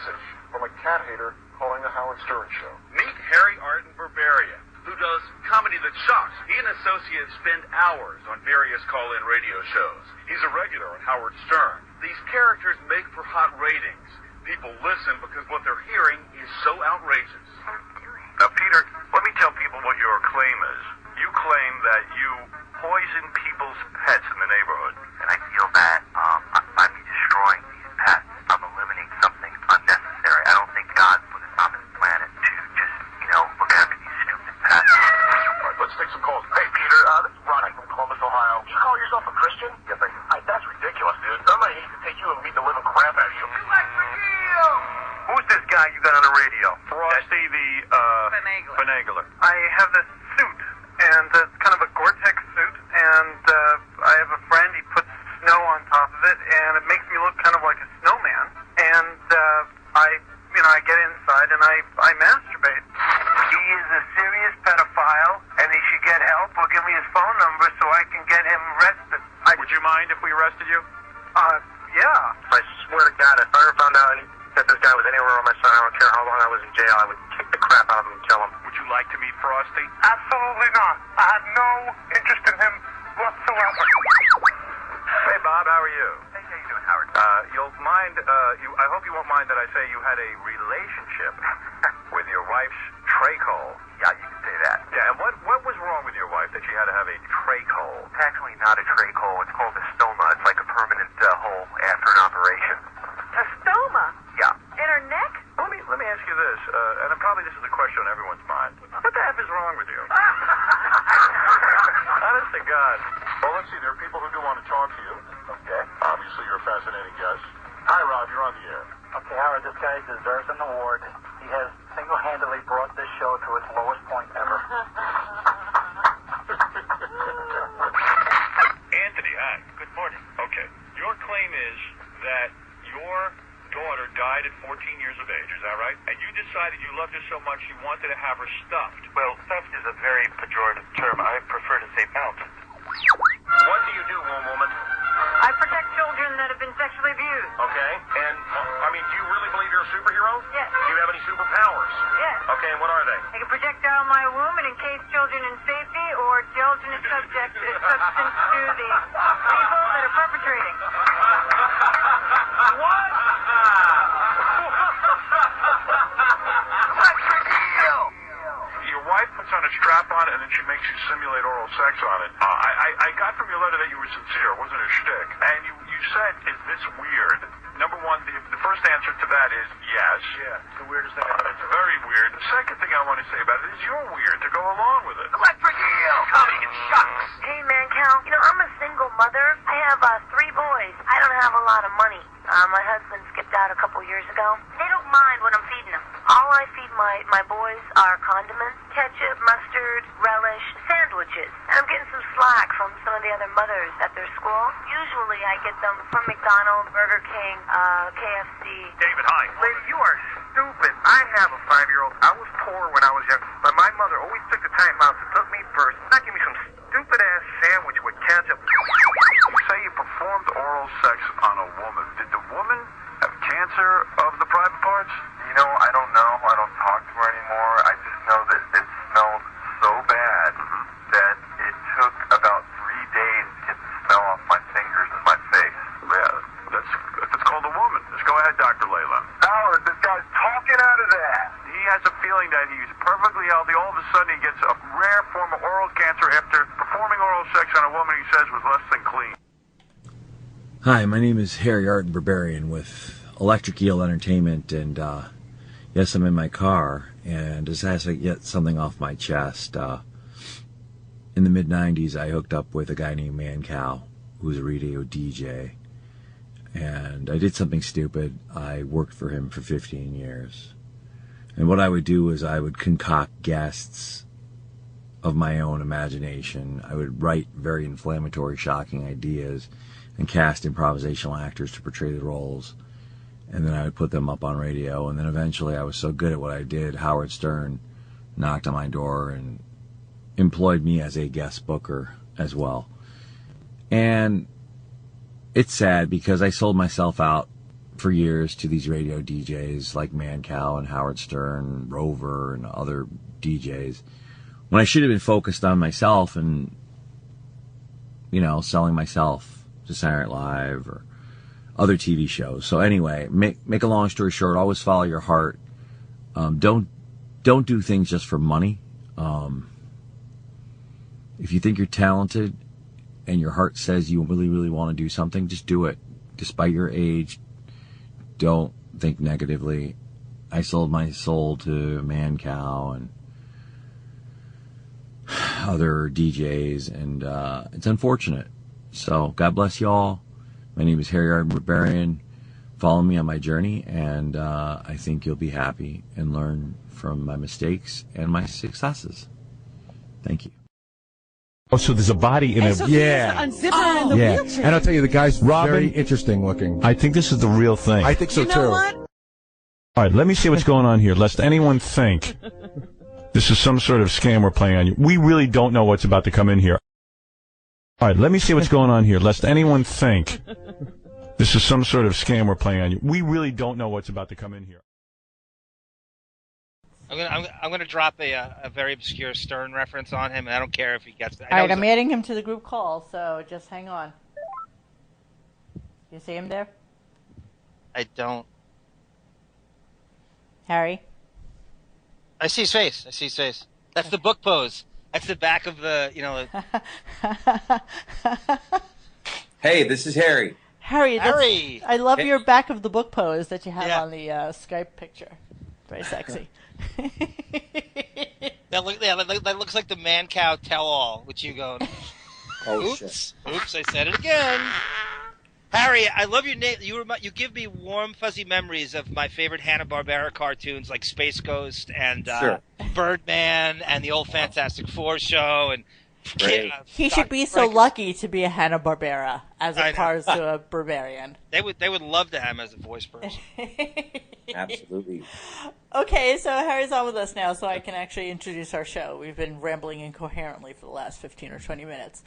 message from a cat hater calling the Howard Stern Show. Meet Artin, who does comedy that shocks. He and associates spend hours on various call-in radio shows. He's a regular on Howard Stern. These characters make for hot ratings. People listen because what they're hearing is so outrageous. Now, Peter, let me tell people what your claim is. You claim that you poison people's pets in the neighborhood. And I feel that by me destroying these pets, I'm eliminating something unnecessary. I don't think God put us on this planet to just, look after these stupid pets. All right, let's take some calls. Hey, Peter, this is Ronnie from Columbus, Ohio. You call yourself a Christian? Yes, I do. That's ridiculous, dude. Somebody needs to take you and beat the living crap out of you. Who's this guy you got on the radio? Frosty the, Finagler. I have this suit, and it's kind of a Gore-Tex suit, and I have a friend, he puts snow on top of it, and it makes me look kind of like a snowman, and I get inside and I masturbate. He is a serious pedophile, and he should get help or give me his phone number so I can get him arrested. Would you mind if we arrested you? Yeah. I swear to God, if I ever found out that this guy was anywhere on my son, I don't care how long I was in jail, I would kick the crap out of him and kill him. Would you like to meet Frosty? Absolutely not. I have no interest in him whatsoever. Hey, Bob, how are you? Hey, how you doing, Howard? I hope you won't mind that I say you had a relationship with your wife's trach hole. Yeah, you can say that. Yeah, and what was wrong with your wife that she had to have a trach hole? It's actually not a trach hole. It's called a stoma. It's like a permanent hole after an operation. A stoma? Yeah. In her neck? Let me ask you this, and probably this is a question on everyone's mind. What the F is wrong with you? Honest to God. Well, let's see. There are people who do want to talk to you. Okay. Obviously, you're a fascinating guest. Hi, Rob. You're on the air. Okay, Howard, this guy deserves an award. He has single-handedly brought this show to its lowest point ever. Anthony, hi. Good morning. Okay. Your claim is that your daughter died at 14 years of age, is that right? And you decided you loved her so much you wanted to have her stuffed. Well, stuffed is a very pejorative term. I prefer to say mounted. What do you do, woman? I protect children that have been sexually abused. Okay. And, do you really believe you're a superhero? Yes. Do you have any superpowers? Yes. Okay, and what are they? I can projectile my womb and encase children in safety or gelatinous substance to the people that are perpetrating. What? What's the deal? Your wife puts on a strap on it and then she makes you simulate oral sex on it. I got from your letter that you were sincere. It wasn't a shtick. And you said, is this weird? Number one, the first answer to that is yes. Yeah, it's the weirdest thing I've ever It's very weird. The second thing I want to say about it is you're weird to go along with it. Electric eel! Coming in shots! Hey, Mancow, I'm a single mother. I have 3 boys. I don't have a lot of money. My husband skipped out a couple years ago. They don't mind when I'm feeding them. All I feed my boys are condiments, ketchup, mustard, relish, sandwiches. And I'm getting some slack from some of the other mothers at their school. Usually I get them from McDonald's, Burger King, KFC. David, hi. Lady, you are stupid. I have a 5-year-old. I was poor when I was young, but my mother always took the time out to cook me first, not give me some stupid-ass sandwich with ketchup. You say you performed oral sex on a woman. Did the woman have cancer of the private parts? I don't know. I don't talk to her anymore. I just know that it smelled so bad that it took about 3 days to get the smell off my fingers and my face. Yeah, that's called a woman. Just go ahead, Dr. Layla. Howard, this guy's talking out of that. He has a feeling that he's perfectly healthy. All of a sudden, he gets a rare form of oral cancer after performing oral sex on a woman he says was less than clean. Hi, my name is Artin with Electric Eel Entertainment, and yes, I'm in my car, and just has to get something off my chest. In the mid-90s, I hooked up with a guy named Mancow, who's a radio DJ, and I did something stupid. I worked for him for 15 years, and what I would do is I would concoct guests of my own imagination. I would write very inflammatory, shocking ideas and cast improvisational actors to portray the roles. And then I would put them up on radio. And then eventually I was so good at what I did, Howard Stern knocked on my door and employed me as a guest booker as well. And it's sad because I sold myself out for years to these radio DJs like Mancow and Howard Stern, Rover, and other DJs, when I should have been focused on myself and, selling myself to Saturday Night Live or other TV shows. So anyway, make a long story short, always follow your heart. Don't do things just for money. If you think you're talented and your heart says you really, really want to do something, just do it. Despite your age, don't think negatively. I sold my soul to Mancow and other DJs, and it's unfortunate. So God bless you all. My name is Harry Arden Barbarian. Follow me on my journey, and I think you'll be happy and learn from my mistakes and my successes. Thank you. Oh, so there's a body in it. So yeah. Unzipper in the wheelchair. And I'll tell you, the guy's very interesting looking. I think this is the real thing. I think so, too. What? All right, let me see what's going on here, lest anyone think this is some sort of scam we're playing on you. We really don't know what's about to come in here. All right, let me see what's going on here, lest anyone think this is some sort of scam we're playing on you. We really don't know what's about to come in here. I'm gonna drop a very obscure Stern reference on him, and I don't care if he gets it. All right, I'm adding him to the group call, so just hang on. You see him there? I don't. Harry? I see his face. That's the book pose. That's the back of the, Hey, this is Harry. Harry! I love your back of the book pose that you have on the Skype picture. Very sexy. That looks like the Mancow tell-all, which you go, oops, I said it again. Harry, I love your name. You give me warm, fuzzy memories of my favorite Hanna-Barbera cartoons like Space Ghost and Birdman and the old Fantastic Four show. And he should be so lucky to be a Hanna-Barbera as opposed to a Barbarian. They would love to have him as a voice person. Absolutely. Okay, so Harry's on with us now, so I can actually introduce our show. We've been rambling incoherently for the last 15 or 20 minutes.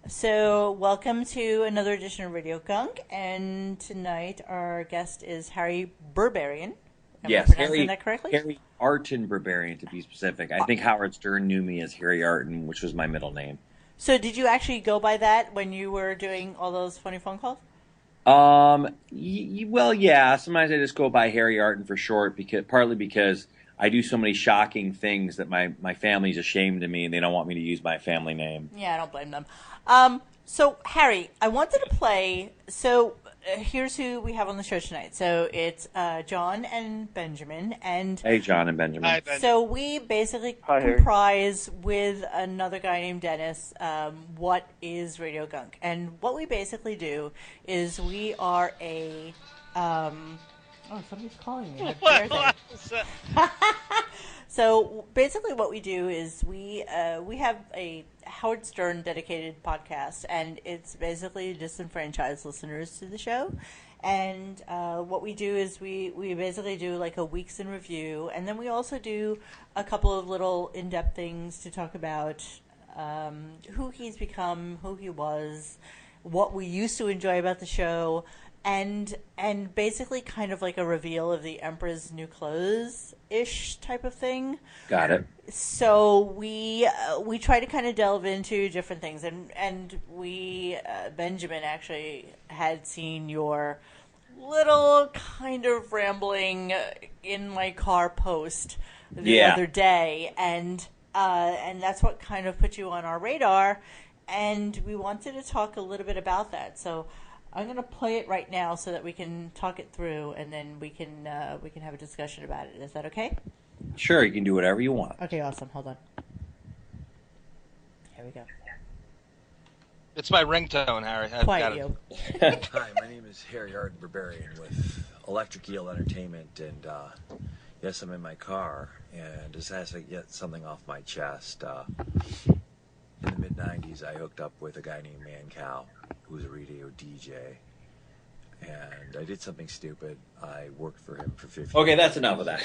So, welcome to another edition of Radio Gunk, and tonight our guest is Harry Barbarian. Am I pronouncing that correctly? Harry Artin Barbarian, to be specific. I think Howard Stern knew me as Harry Artin, which was my middle name. So, did you actually go by that when you were doing all those funny phone calls? Well, yeah. Sometimes I just go by Harry Artin for short, partly because I do so many shocking things that my family's ashamed of me and they don't want me to use my family name. Yeah, I don't blame them. So, Harry, I wanted to play... So, here's who we have on the show tonight. So, it's John and Benjamin. And hey, John and Benjamin. Hi, Ben. So, we basically comprise with another guy named Dennis what is Radiogunk. And what we basically do is we are a... oh, somebody's calling me. How dare they? So basically what we do is we have a Howard Stern dedicated podcast, and it's basically disenfranchised listeners to the show. And what we do is we basically do like a week's in review, and then we also do a couple of little in-depth things to talk about who he's become, who he was, what we used to enjoy about the show, and basically kind of like a reveal of the Emperor's New Clothes-ish type of thing. Got it. So we try to kind of delve into different things, and we Benjamin actually had seen your little kind of rambling in my car post the other day, and that's what kind of put you on our radar, and we wanted to talk a little bit about that. So I'm going to play it right now so that we can talk it through, and then we can have a discussion about it. Is that okay? Sure, you can do whatever you want. Okay, awesome. Hold on. Here we go. It's my ringtone, Harry. Quiet you. Hi, my name is Harry Arden Barbarian with Electric Eel Entertainment, and yes, I'm in my car, and just has to get something off my chest. In the mid-'90s, I hooked up with a guy named Mancow, who was a radio DJ, and I did something stupid. I worked for him for 15 Okay, that's enough of that.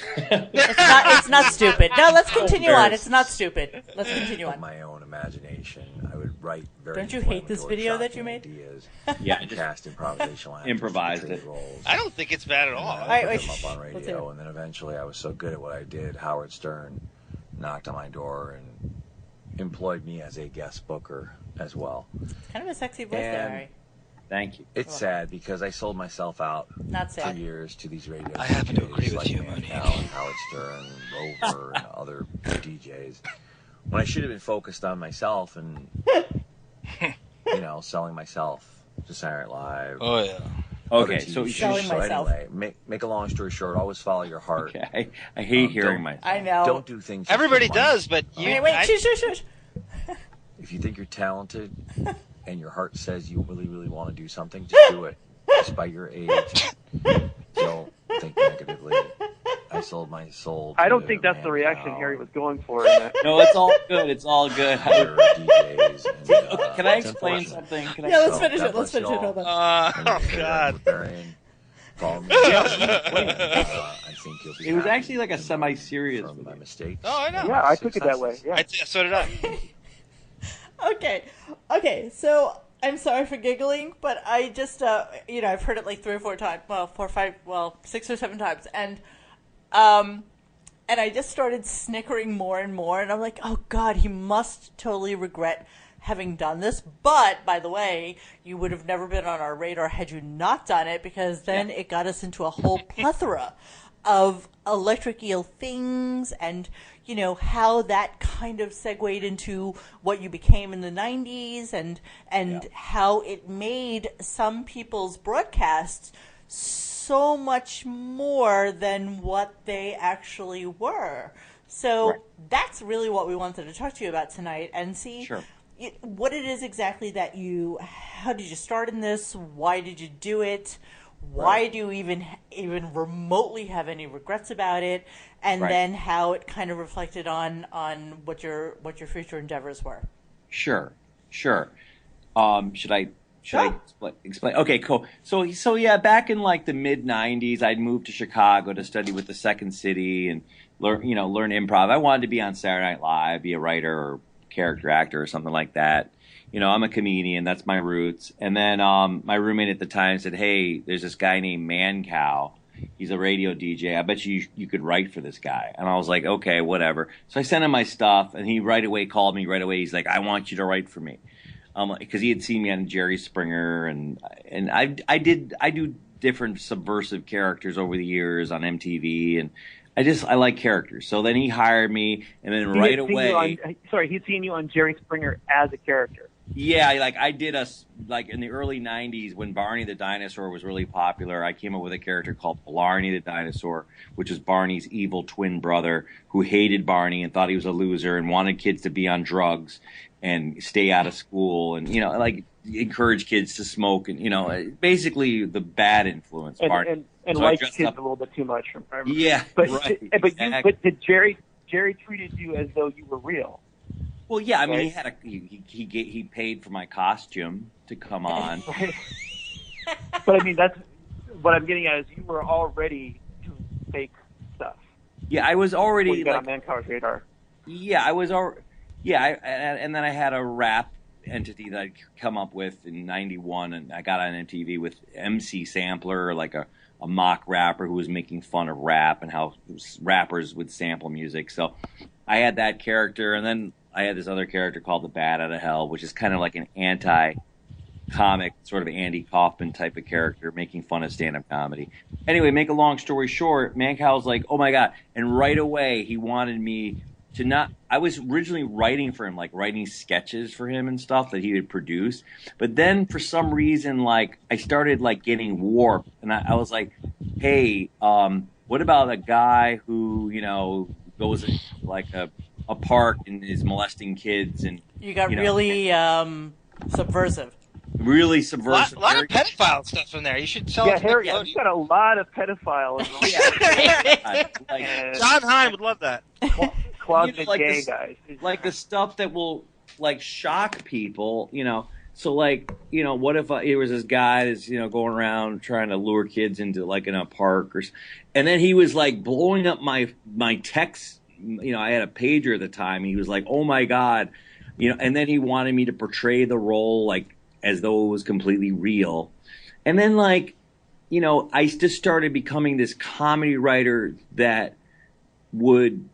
It's not stupid. No, let's continue on. It's not stupid. Let's continue on. My own imagination. I would write very. Don't you hate this video that you made? Ideas, Yeah, cast improvisational actors, improvised it. roles. I don't think it's bad at all. I put them up on radio, and then eventually I was so good at what I did, Howard Stern knocked on my door and employed me as a guest booker as well. Kind of a sexy voice there, Harry. Thank you. It's sad because I sold myself out Not sad. for years to these radio I happen to DJs agree with like you, Mancow and Howard Stern, Rover, and other DJs. When I should have been focused on myself and, selling myself to Saturday Night Live. Oh, yeah. Okay, so selling myself. Anyway, make a long story short, always follow your heart. Okay, I hate hearing myself. I know. Don't do things. Everybody just for money. does, but you. Wait, shush. If you think you're talented and your heart says you really, really want to do something, just do it. Despite your age, don't think negatively. I sold my soul. I don't think that's the reaction Harry was going for. No, it's all good. It's all good. DJs and, Can I explain something? Let's finish it. Hold on. Oh, God. Follow me. I think you'll be It was happy actually like a semi-serious from my mistakes. Oh, I know. Yeah, I took it that way. Yeah. So did I. Okay, so I'm sorry for giggling, but I just, I've heard it like 3 or 4 times, 6 or 7 times, and I just started snickering more and more, and I'm like, oh God, he must totally regret having done this, but, by the way, you would have never been on our radar had you not done it, because then it got us into a whole plethora of electric eel things, and how that kind of segued into what you became in the 90s, and how it made some people's broadcasts so much more than what they actually were. So that's really what we wanted to talk to you about tonight, and see what it is exactly that how did you start in this? Why did you do it? Why do you even remotely have any regrets about it? And then how it kind of reflected on what your future endeavors were. Sure. Should I explain? Okay, cool. So yeah, back in like the mid '90s, I'd moved to Chicago to study with the Second City and learn improv. I wanted to be on Saturday Night Live, be a writer or character actor or something like that. I'm a comedian. That's my roots. And then my roommate at the time said, hey, there's this guy named Mancow. He's a radio DJ. I bet you could write for this guy. And I was like, okay, whatever. So I sent him my stuff, and he called me right away. He's like, I want you to write for me. Because he had seen me on Jerry Springer, and I do different subversive characters over the years on MTV, and I like characters. So then he hired me, and then right away. He'd seen you on Jerry Springer as a character. Yeah, I did in the early '90s when Barney the Dinosaur was really popular. I came up with a character called Blarney the Dinosaur, which was Barney's evil twin brother who hated Barney and thought he was a loser and wanted kids to be on drugs and stay out of school and encourage kids to smoke and basically the bad influence. And so like kids a little bit too much. Yeah, but did Jerry treated you as though you were real? Well, yeah, I mean, he paid for my costume to come on. But I mean, that's what I'm getting at is you were already doing fake stuff. Yeah, I was already you got on Mancow's radar. Yeah, I was already. Yeah, and then I had a rap entity that I'd come up with in '91, and I got on MTV with MC Sampler, like a mock rapper who was making fun of rap and how rappers would sample music. So I had that character, and then I had this other character called the Bat Out of Hell, which is kind of like an anti-comic, sort of Andy Kaufman type of character, making fun of stand-up comedy. Anyway, make a long story short, Mancow's like, oh my God. And right away, he wanted me to not – I was originally writing for him, like writing sketches for him and stuff that he would produce. But then for some reason, I started getting warped. And I was like, hey, what about a guy who, goes in a park and is molesting kids and you got really subversive. Really subversive. A lot of pedophile stuff in there. You should tell. Yeah, Harry, you got a lot of pedophiles. John Hine would love that. Closet gay guys. Like the stuff that will shock people. So, like, you know, what if it was this guy that's, you know, going around trying to lure kids into, like, in a park and then he was, like, blowing up my text. You know, I had a pager at the time. He was like, oh, my God. You know, and then he wanted me to portray the role, like, as though it was completely real. And then, like, you know, I just started becoming this comedy writer that would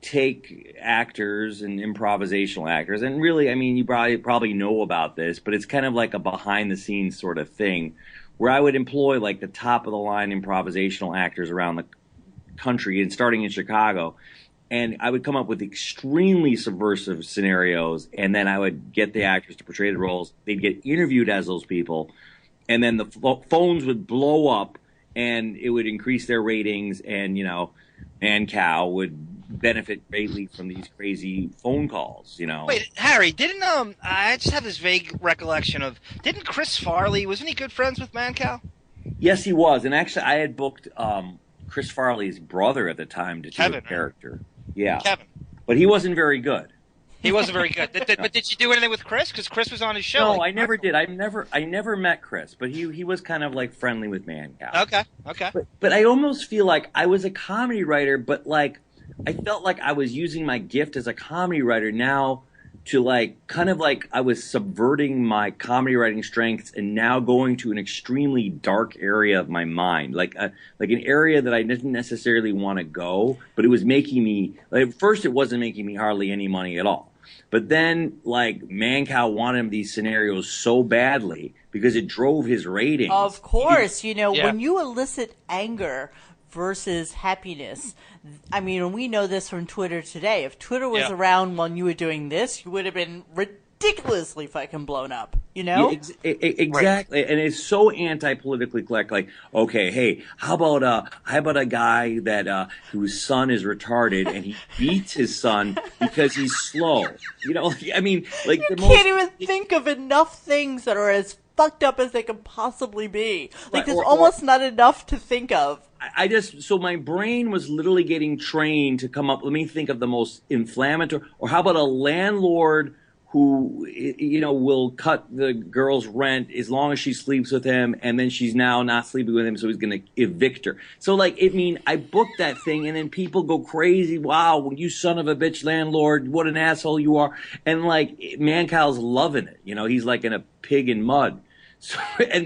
take actors and improvisational actors, and really, I mean, you probably know about this, but it's kind of like a behind the scenes sort of thing, where I would employ like the top of the line improvisational actors around the country, and starting in Chicago, and I would come up with extremely subversive scenarios, and then I would get the actors to portray the roles. They'd get interviewed as those people, and then the phones would blow up, and it would increase their ratings, and, you know, Mancow would benefit greatly from these crazy phone calls, you know. Wait, Harry, didn't I just have this vague recollection of, didn't Chris Farley, wasn't he good friends with Mancow? Yes, he was, and actually I had booked Chris Farley's brother at the time to do a character. Right? Yeah, Kevin, but he wasn't very good. He wasn't very good. But did you do anything with Chris? Because Chris was on his show. No, like, I never did. I never met Chris, but he was kind of like friendly with Mancow. Okay. But I almost feel like I was a comedy writer, but like I felt like I was using my gift as a comedy writer now to like kind of like I was subverting my comedy writing strengths and now going to an extremely dark area of my mind, like an area that I didn't necessarily want to go, but it was making me, like, at first it wasn't making me hardly any money at all. But then, like, Mancow wanted these scenarios so badly because it drove his ratings. Of course, you know, when you elicit anger versus happiness, I mean, we know this from Twitter today. If Twitter was around when you were doing this, you would have been ridiculously fucking blown up, you know? Yeah, exactly. Right. And it's so anti-politically correct. Like, okay, hey, how about a guy that whose son is retarded and he beats his son because he's slow? You know, I mean, like, you can't even think of enough things that are as fucked up as they can possibly be. Like, there's almost not enough to think of. So my brain was literally getting trained to come up, let me think of the most inflammatory, or how about a landlord who, you know, will cut the girl's rent as long as she sleeps with him, and then she's now not sleeping with him, so he's going to evict her. So, like, I booked that thing, and then people go crazy. Wow, you son of a bitch landlord, what an asshole you are. And, like, Mancow's loving it. You know, he's like in a pig in mud. So,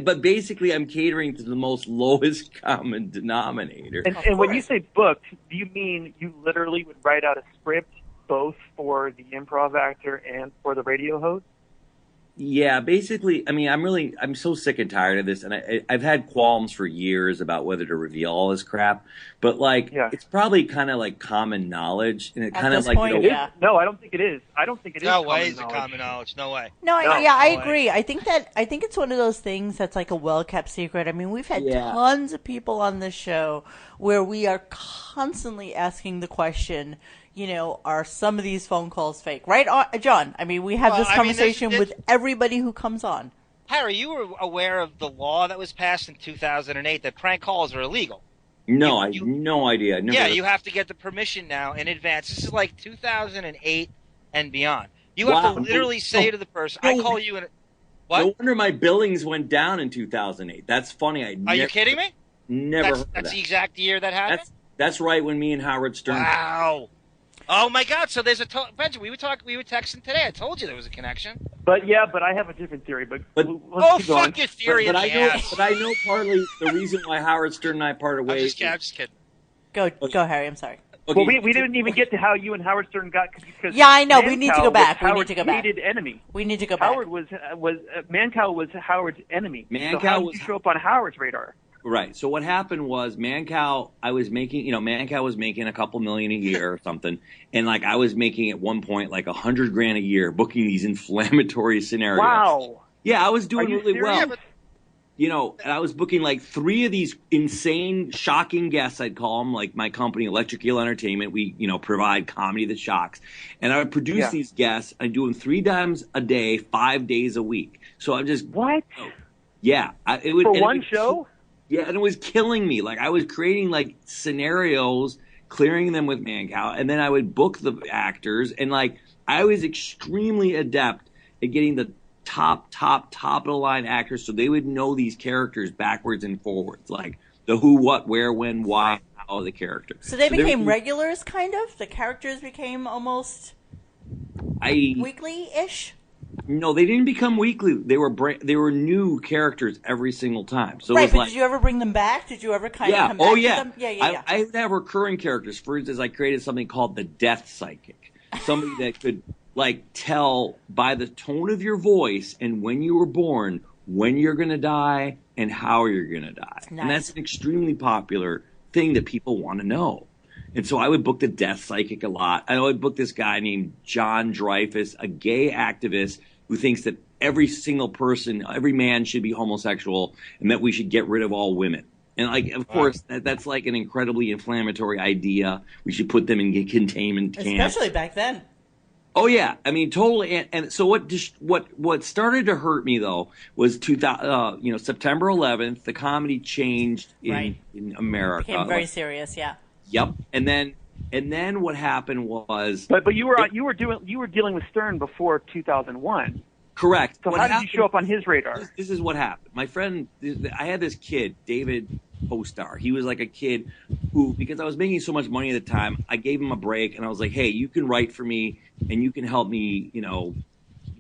but basically, I'm catering to the most lowest common denominator. And when you say booked, do you mean you literally would write out a script both for the improv actor and for the radio host? Yeah, basically, I mean, I'm so sick and tired of this, and I've had qualms for years about whether to reveal all this crap, but like, it's probably kind of like common knowledge, and it kind of like, point, no, I don't think it is. I don't think it is. No way is it common knowledge. No way. I agree. I think it's one of those things that's like a well-kept secret. I mean, we've had tons of people on this show where we are constantly asking the question, you know, are some of these phone calls fake? Right, John? I mean, we have this conversation with everybody who comes on. Harry, you were aware of the law that was passed in 2008 that prank calls are illegal. No, I had no idea. You have to get the permission now in advance. This is like 2008 and beyond. You have to literally say to the person, I call you in... What? No wonder my billings went down in 2008. That's funny. Are you kidding me? Never heard of that. That's the exact year that happened? That's right when me and Howard Stern... Wow. Oh my God! So there's Benjamin, we were texting today. I told you there was a connection. But I have a different theory. But fuck your theory! But I know partly the reason why Howard Stern and I parted ways. I'm just kidding. Go, Harry. I'm sorry. Okay. Well, we didn't even get to how you and Howard Stern got. Because I know. We need to go back. Hated enemy. We need to go back. Howard was Mancow was Howard's enemy. Mancow so how did you show up on Howard's radar? Right. So what happened was Mancow was making a couple million a year or something. And like I was making at one point like $100,000 a year booking these inflammatory scenarios. Wow. Yeah, I was doing really well. But... You know, and I was booking like 3 of these insane, shocking guests, I'd call them, like my company, Electric Eel Entertainment. We, you know, provide comedy that shocks. And I would produce these guests. I do them 3 times a day, 5 days a week. So I'm just... What? Yeah. For one show? Yeah, and it was killing me. Like, I was creating, like, scenarios, clearing them with Mancow, and then I would book the actors, and, like, I was extremely adept at getting the top of the line actors, so they would know these characters backwards and forwards, like the who, what, where, when, why, how of the character. So they became regulars, kind of? The characters became almost weekly-ish? No, they didn't become weekly. They were new characters every single time. So right, it was but did you ever bring them back? Did you ever kind of come back to them? Yeah. I would have recurring characters. For instance, I created something called the Death Psychic. Somebody that could, like, tell by the tone of your voice and when you were born when you're going to die and how you're going to die. Nice. And that's an extremely popular thing that people want to know. And so I would book the Death Psychic a lot. I would book this guy named John Dreyfus, a gay activist who thinks that every single person, every man should be homosexual and that we should get rid of all women. And, like, of course, that's like an incredibly inflammatory idea. We should put them in containment camps. Especially back then. Oh yeah, I mean totally. And so what started to hurt me though was September 11th. The comedy changed in America. Became very serious, yeah. Yep. And then what happened was. But you were dealing with Stern before 2001. Correct. So how did you show up on his radar? This is what happened. My friend, I had this kid, David Postar. He was like a kid who, because I was making so much money at the time, I gave him a break and I was like, hey, you can write for me and you can help me,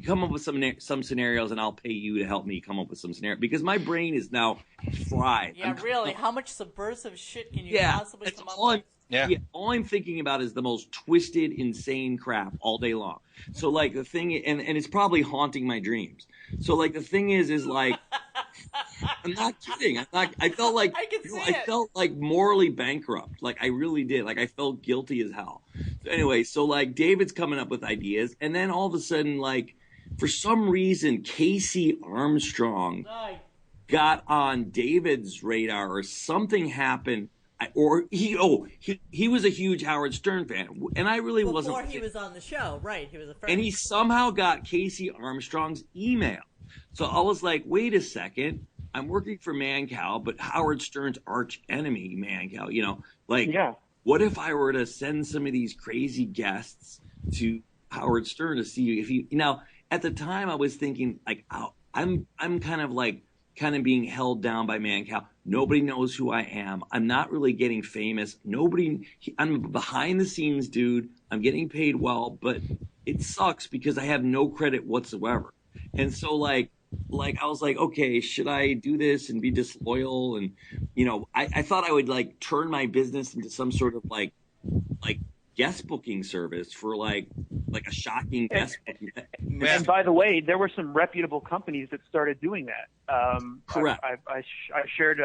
come up with some scenarios and I'll pay you to help me come up with some scenarios. Because my brain is now fried. Yeah, really. How much subversive shit can you possibly come up with? All I'm thinking about is the most twisted, insane crap all day long. So, like, the thing, and it's probably haunting my dreams. So, like, the thing is like, I'm not kidding. I felt like, I felt like morally bankrupt. Like, I really did. Like, I felt guilty as hell. So anyway, so, like, David's coming up with ideas, and then all of a sudden, like, for some reason, Casey Armstrong got on David's radar, or something happened. He was a huge Howard Stern fan, and I really wasn't. Before he was on the show, right? He was a friend. And he somehow got Casey Armstrong's email. So I was like, wait a second, I'm working for Mancow, but Howard Stern's arch enemy, Mancow, what if I were to send some of these crazy guests to Howard Stern to see if he, at the time I was thinking, like, I'm kind of being held down by Mancow. Nobody knows who I am. I'm not really getting famous. I'm a behind the scenes dude. I'm getting paid well, but it sucks because I have no credit whatsoever. And so like I was like, okay, should I do this and be disloyal? And, I thought I would like turn my business into some sort of like guest booking service for like a shocking guest booking. And by the way, there were some reputable companies that started doing that. Correct. I shared,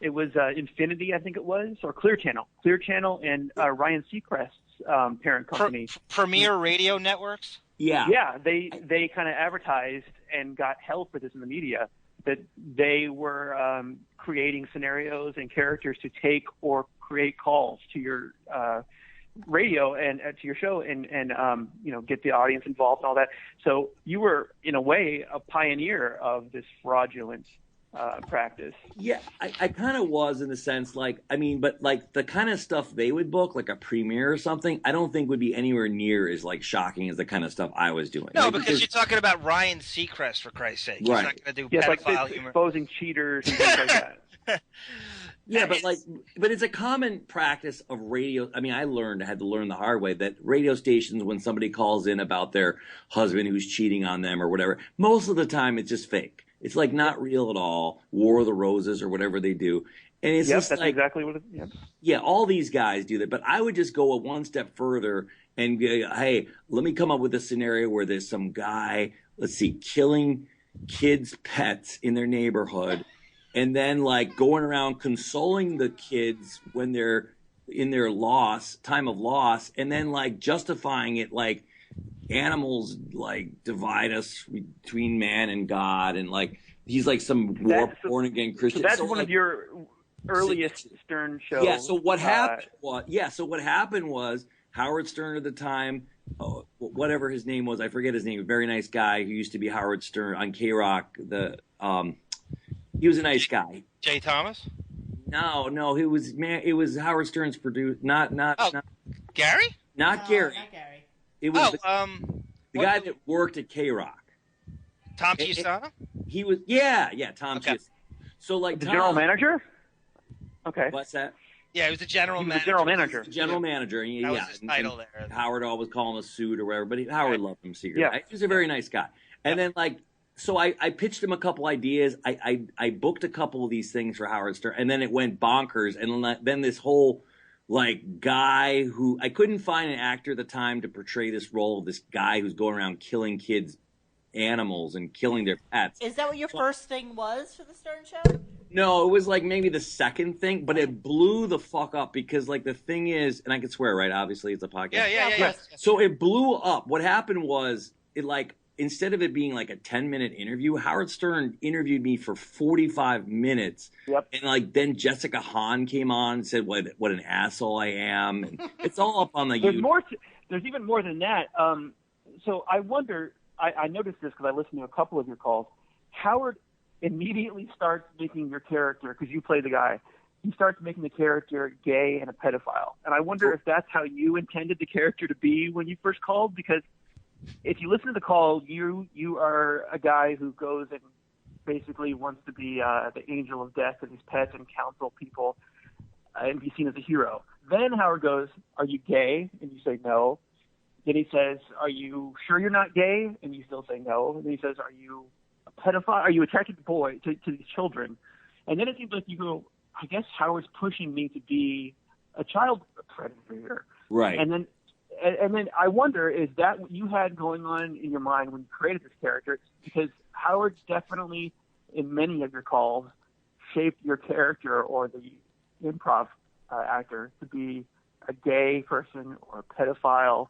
it was Infinity, I think it was, or Clear Channel and Ryan Seacrest's parent company. Premier Radio Networks? Yeah. Yeah, they kind of advertised and got hell for this in the media, that they were creating scenarios and characters to take or create calls to your radio and to your show and get the audience involved and all that. So you were in a way a pioneer of this fraudulent practice. Yeah, I kind of was in the sense but like the kind of stuff they would book, like a premiere or something, I don't think would be anywhere near as like shocking as the kind of stuff I was doing. No, because you're talking about Ryan Seacrest, for Christ's sake. He's not going to do pedophile humor. Exposing cheaters and things like that. Yeah, but it's a common practice of radio. I mean, I had to learn the hard way that radio stations, when somebody calls in about their husband who's cheating on them or whatever, most of the time it's just fake. It's like not real at all. War of the Roses or whatever they do. And it's just that's like, exactly what it is. Yep. Yeah, all these guys do that. But I would just go one step further and go, hey, let me come up with a scenario where there's some guy, killing kids' pets in their neighborhood. And then like going around consoling the kids when they're in their time of loss, and then like justifying it like animals like divide us between man and God, and like he's like some born again Christian. So that's one of your earliest Stern shows. Yeah. So what happened was Howard Stern at the time, whatever his name was, I forget his name. A very nice guy who used to be Howard Stern on K-Rock. He was a nice guy. Jay Thomas? No, it was Howard Stern's producer. Not Gary? Not Gary. Not Gary. It was the guy that worked at K-Rock. Tom Chiusano? He was, Tom Chiusano. So like the general manager. Okay. What's that? Yeah, he was the general manager. General manager. The general manager. And, that was his title there. Howard always called him a suit or whatever, but Howard loved him secretly. Yeah. He was a very nice guy. And then like, so I pitched him a couple ideas. I booked a couple of these things for Howard Stern, and then it went bonkers. And then this whole like guy who I couldn't find an actor at the time to portray this role of this guy who's going around killing kids, animals, and killing their pets. Is that what your first thing was for the Stern Show? No, it was like maybe the second thing, but it blew the fuck up because like the thing is, and I can swear, right? Obviously, it's a podcast. Yeah. Yes. So it blew up. What happened was it like instead of it being like a 10-minute interview, Howard Stern interviewed me for 45 minutes. Yep. And like then Jessica Hahn came on and said what an asshole I am. And it's all up on the YouTube. There's even more than that. So I wonder. I noticed this because I listened to a couple of your calls. Howard immediately starts making your character, because you play the guy, he starts making the character gay and a pedophile. And I wonder if that's how you intended the character to be when you first called, because if you listen to the call, you are a guy who goes and basically wants to be the angel of death and his pets and counsel people and be seen as a hero. Then Howard goes, "Are you gay?" And you say no. Then he says, "Are you sure you're not gay?" And you still say no. And then he says, "Are you a pedophile? Are you attracted to these children?" And then it seems like you go, I guess Howard's pushing me to be a child predator here. Right. And then I wonder, is that what you had going on in your mind when you created this character? Because Howard definitely, in many of your calls, shaped your character or the improv actor to be a gay person or a pedophile,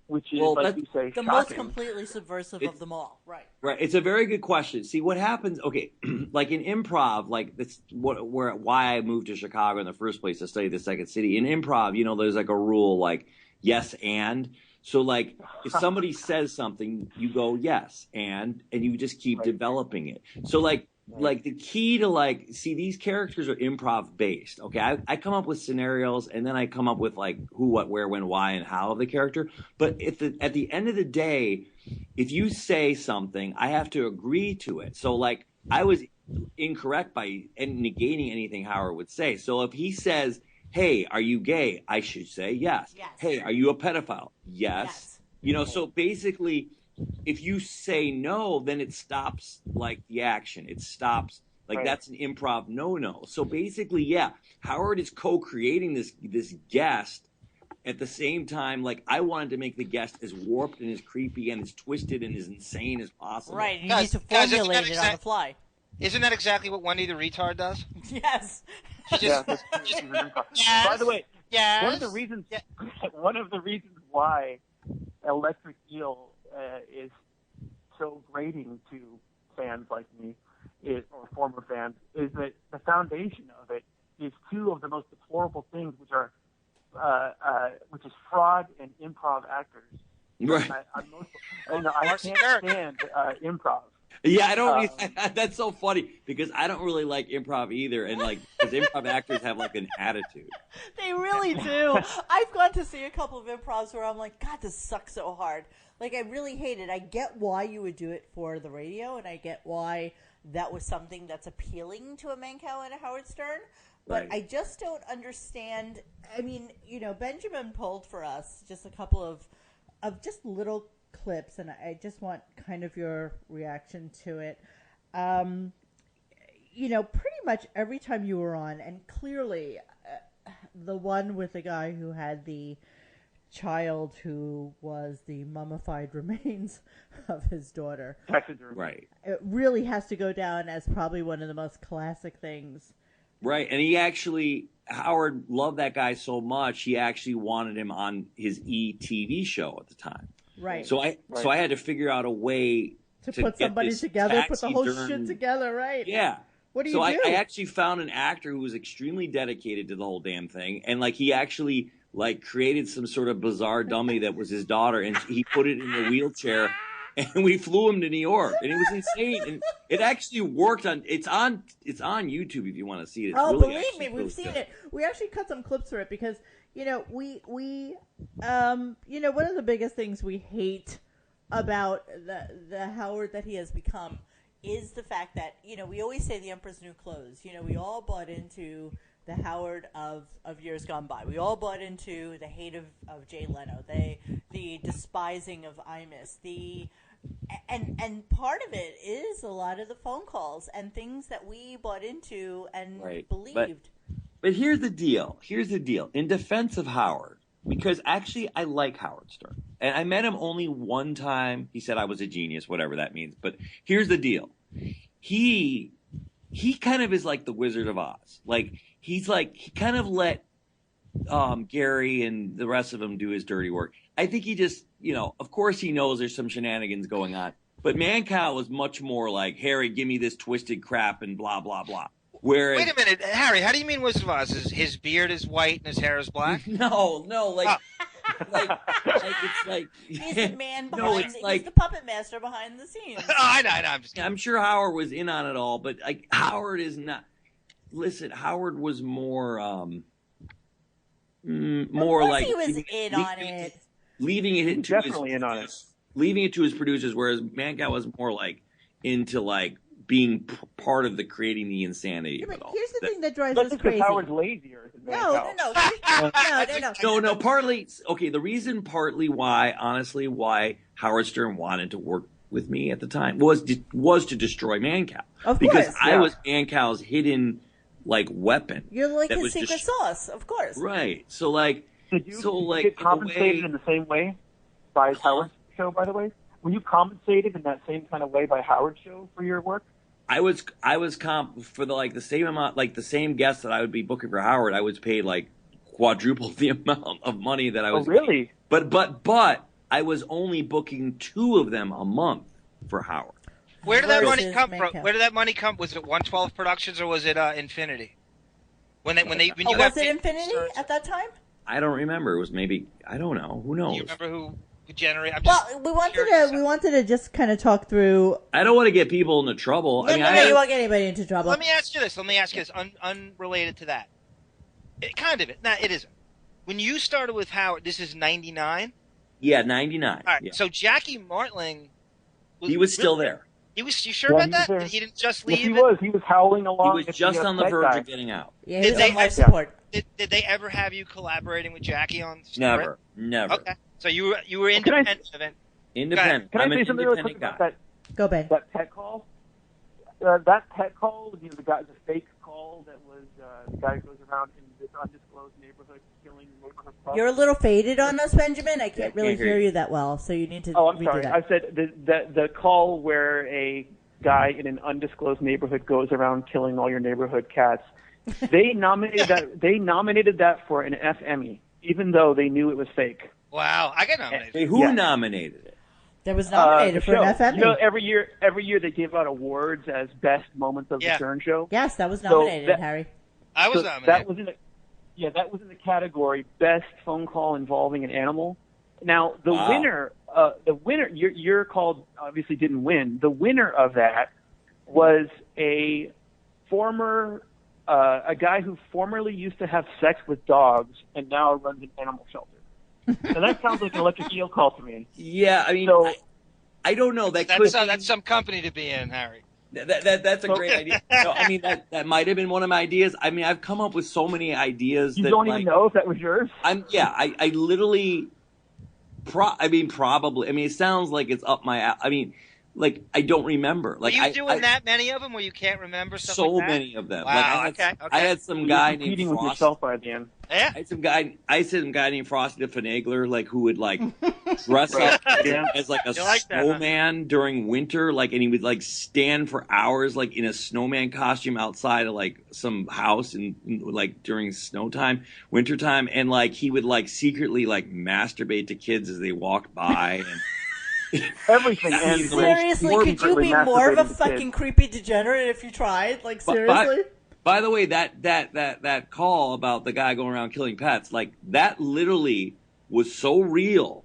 which is, like you say, the most completely subversive of them all. Right. Right. It's a very good question. See, what happens, okay, like in improv, like that's why I moved to Chicago in the first place to study the Second City. In improv, there's like a rule like yes and. So like if somebody says something, you go yes and you just keep developing it. So like the key to see, these characters are improv based. Okay. I come up with scenarios and then I come up with like who, what, where, when, why, and how of the character. But at the end of the day, if you say something, I have to agree to it. So like I was incorrect by negating anything Howard would say. So if he says, "Hey, are you gay?" I should say yes. Hey, are you a pedophile? Yes. So basically, if you say no, then it stops like the action. It stops that's an improv no. So basically, Howard is co-creating this guest at the same time. Like I wanted to make the guest as warped and as creepy and as twisted and as insane as possible. Right. You need to formulate it on the fly. Isn't that exactly what Wendy the retard does? Yes. Yes. By the way, one of the reasons why Electric Eel is so grating to fans like me, or former fans, is that the foundation of it is two of the most deplorable things, which is fraud and improv actors. Right. I can't stand improv. Yeah, I don't. That's so funny because I don't really like improv either, and because improv actors have like an attitude. They really do. I've gone to see a couple of improvs where I'm like, God, this sucks so hard. Like I really hate it. I get why you would do it for the radio, and I get why that was something that's appealing to a Mancow and a Howard Stern. But I just don't understand. I mean, Benjamen pulled for us just a couple of just little clips, and I just want kind of your reaction to it. Pretty much every time you were on, and clearly the one with the guy who had the child who was the mummified remains of his daughter. Right. It really has to go down as probably one of the most classic things. Right, and Howard loved that guy so much, he actually wanted him on his TV show at the time. Right. So I had to figure out a way to put somebody together, put the whole shit together, right? Yeah. What do you do? I actually found an actor who was extremely dedicated to the whole damn thing, and he actually created some sort of bizarre dummy that was his daughter, and he put it in a wheelchair, and we flew him to New York, and it was insane. And it actually worked it's on YouTube if you want to see it. It's believe me, we've seen it. We actually cut some clips for it because one of the biggest things we hate about the Howard that he has become is the fact that, we always say the emperor's new clothes. We all bought into the Howard of years gone by. We all bought into the hate of Jay Leno, the despising of Imus, and part of it is a lot of the phone calls and things that we bought into and believed. But here's the deal. In defense of Howard, because actually I like Howard Stern. And I met him only one time. He said I was a genius, whatever that means. But here's the deal. He kind of is like the Wizard of Oz. He kind of let Gary and the rest of them do his dirty work. I think he just, of course he knows there's some shenanigans going on. But Mancow was much more like, Harry, give me this twisted crap and blah, blah, blah. Whereas, wait a minute, Harry, how do you mean Wizard of Oz? His beard is white and his hair is black? No, it's like he's the man behind. He's the puppet master behind the scenes. I know. I'm sure Howard was in on it all, but Howard is not. Listen, Howard was more like he was in on it. Leaving it into definitely in on it. Leaving it to his producers, whereas Mancow was more into being part of the creating the insanity of it all. Here's the thing that drives us crazy. Howard's lazier than No. No. Partly, okay. The reason, partly why Howard Stern wanted to work with me at the time was to destroy Mancow. Of because course, I was Mancow's hidden weapon. You're like his secret sauce, of course. Right. So did you get compensated in the same way by Howard's show? By the way, were you compensated in that same kind of way by Howard's show for your work? I was comp for the same amount, the same guests that I would be booking for Howard. I was paid quadruple the amount of money that I was. Oh, really? Paid. But I was only booking 2 of them a month for Howard. Where did that money come from? Where did that money come? Was it 112 Productions or was it Infinity? Was it Infinity at that time? I don't remember. It was maybe, I don't know. Who knows? Do you remember who generated? We wanted to just kind of talk through. I don't want to get people into trouble. No, you won't get anybody into trouble. Let me ask you this. Unrelated to that. It isn't. When you started with Howard, this is 99? Yeah, 99. All right. Yeah. So Jackie Martling. He was still there. You sure about that? He didn't just leave? Yes, he was. He was howling along. He was just on the verge of getting out. Yeah, he was on life support. Did they ever have you collaborating with Jackie on Never. Okay. So you were independent of it. Independent. Can I say something really quick about that? Go, Ben. That pet call. That pet call, the fake call that was the guy who goes around in this undisclosed neighborhood killing neighborhood pups. You're a little faded on us, Benjamin. I can't really hear you that well, so you need to. Oh, I'm sorry. I said the call where a guy in an undisclosed neighborhood goes around killing all your neighborhood cats. They nominated that. They nominated that for an F Emmy, even though they knew it was fake. Wow, I got nominated. Who nominated it? That was nominated for an F Emmy. Every year they give out awards as best moments of the Stern Show. Yes, that was nominated, Harry. I was nominated. That was in the category best phone call involving an animal. Now the winner, your call obviously didn't win. The winner of that was a guy who formerly used to have sex with dogs and now runs an animal shelter. So that sounds like an electric eel call to me. Yeah, I mean, I don't know. That's some company to be in, Harry. That's a great idea. No, I mean, that might have been one of my ideas. I mean, I've come up with so many ideas. You don't even know if that was yours? I literally, probably. I mean, it sounds like it's up my, I don't remember. Were you doing that many of them where you can't remember stuff so like that? many of them. Wow, I had some guy named competing with Frost. yourself by the end. Yeah. I had some guy named Frosty the Finagler, who would dress up as a snowman during winter, and he would stand for hours in a snowman costume outside of some house in during winter time, and he would secretly masturbate to kids as they walked by and. Everything. Seriously, could you be more of a fucking creepy degenerate if you tried? Seriously? By the way, that call about the guy going around killing pets, that literally was so real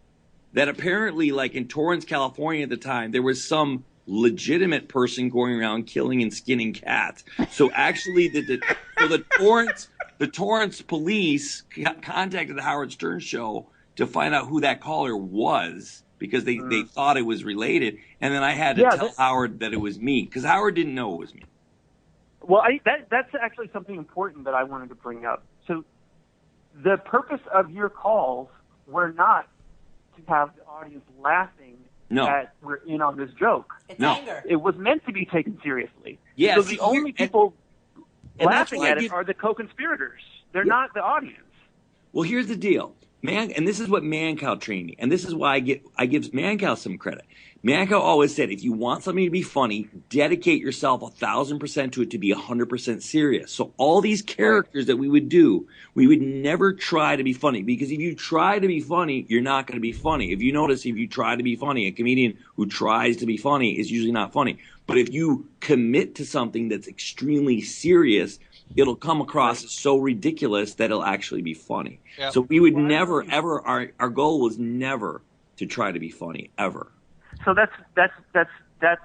that apparently, in Torrance, California at the time, there was some legitimate person going around killing and skinning cats. So actually, the Torrance police contacted the Howard Stern show to find out who that caller was. because they thought it was related. And then I had to tell Howard that it was me, because Howard didn't know it was me. Well, that's actually something important that I wanted to bring up. So the purpose of your calls were not to have the audience laughing that we're in on this joke. It's anger. It was meant to be taken seriously. Yes. So the only people laughing at it are the co-conspirators. They're not the audience. Well, here's the deal. And this is what Mancow trained me, and this is why I give Mancow some credit. Mancow always said, if you want something to be funny, dedicate yourself 1,000% to it to be 100% serious. So all these characters that we would do, we would never try to be funny, because if you try to be funny, you're not going to be funny. If you notice, if you try to be funny, a comedian who tries to be funny is usually not funny. But if you commit to something that's extremely serious, it'll come across as so ridiculous that it'll actually be funny. Yep. So we would never, ever, our goal was never to try to be funny, ever. So that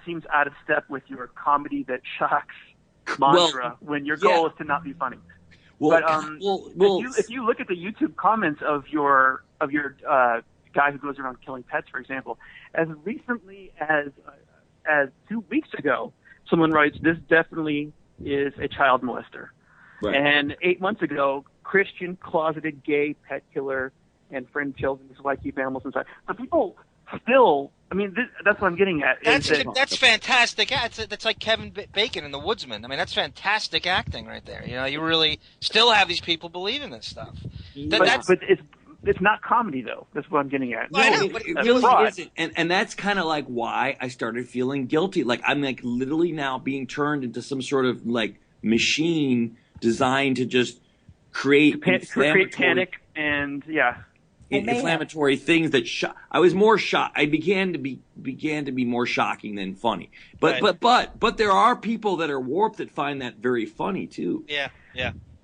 seems out of step with your comedy that shocks mantra when your goal is to not be funny. Well, but if you look at the YouTube comments of your guy who goes around killing pets, for example, as recently as 2 weeks ago, someone writes, "This definitely is a child molester." Right. And 8 months ago, Christian closeted gay pet killer and friend children who like keep animals inside. So people still, I mean, that's what I'm getting at. That's fantastic. That's like Kevin Bacon in The Woodsman. I mean, that's fantastic acting right there. You know, you really still have these people believing this stuff. But it's not comedy, though. That's what I'm getting at. No, it really isn't. And that's kind of like why I started feeling guilty. Like, I'm like literally now being turned into some sort of like machine designed to just create panic and inflammatory things that I was more shocked. I began to be more shocking than funny. But there are people that are warped that find that very funny too. Yeah.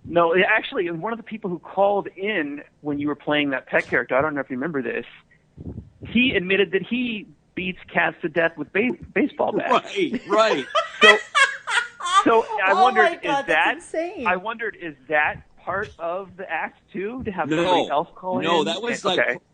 No, actually, one of the people who called in when you were playing that pet character, I don't know if you remember this, he admitted that he beats cats to death with baseball bats. Right. So I wondered, insane. I wondered, is that part of the act too, to have somebody else call in? No, that was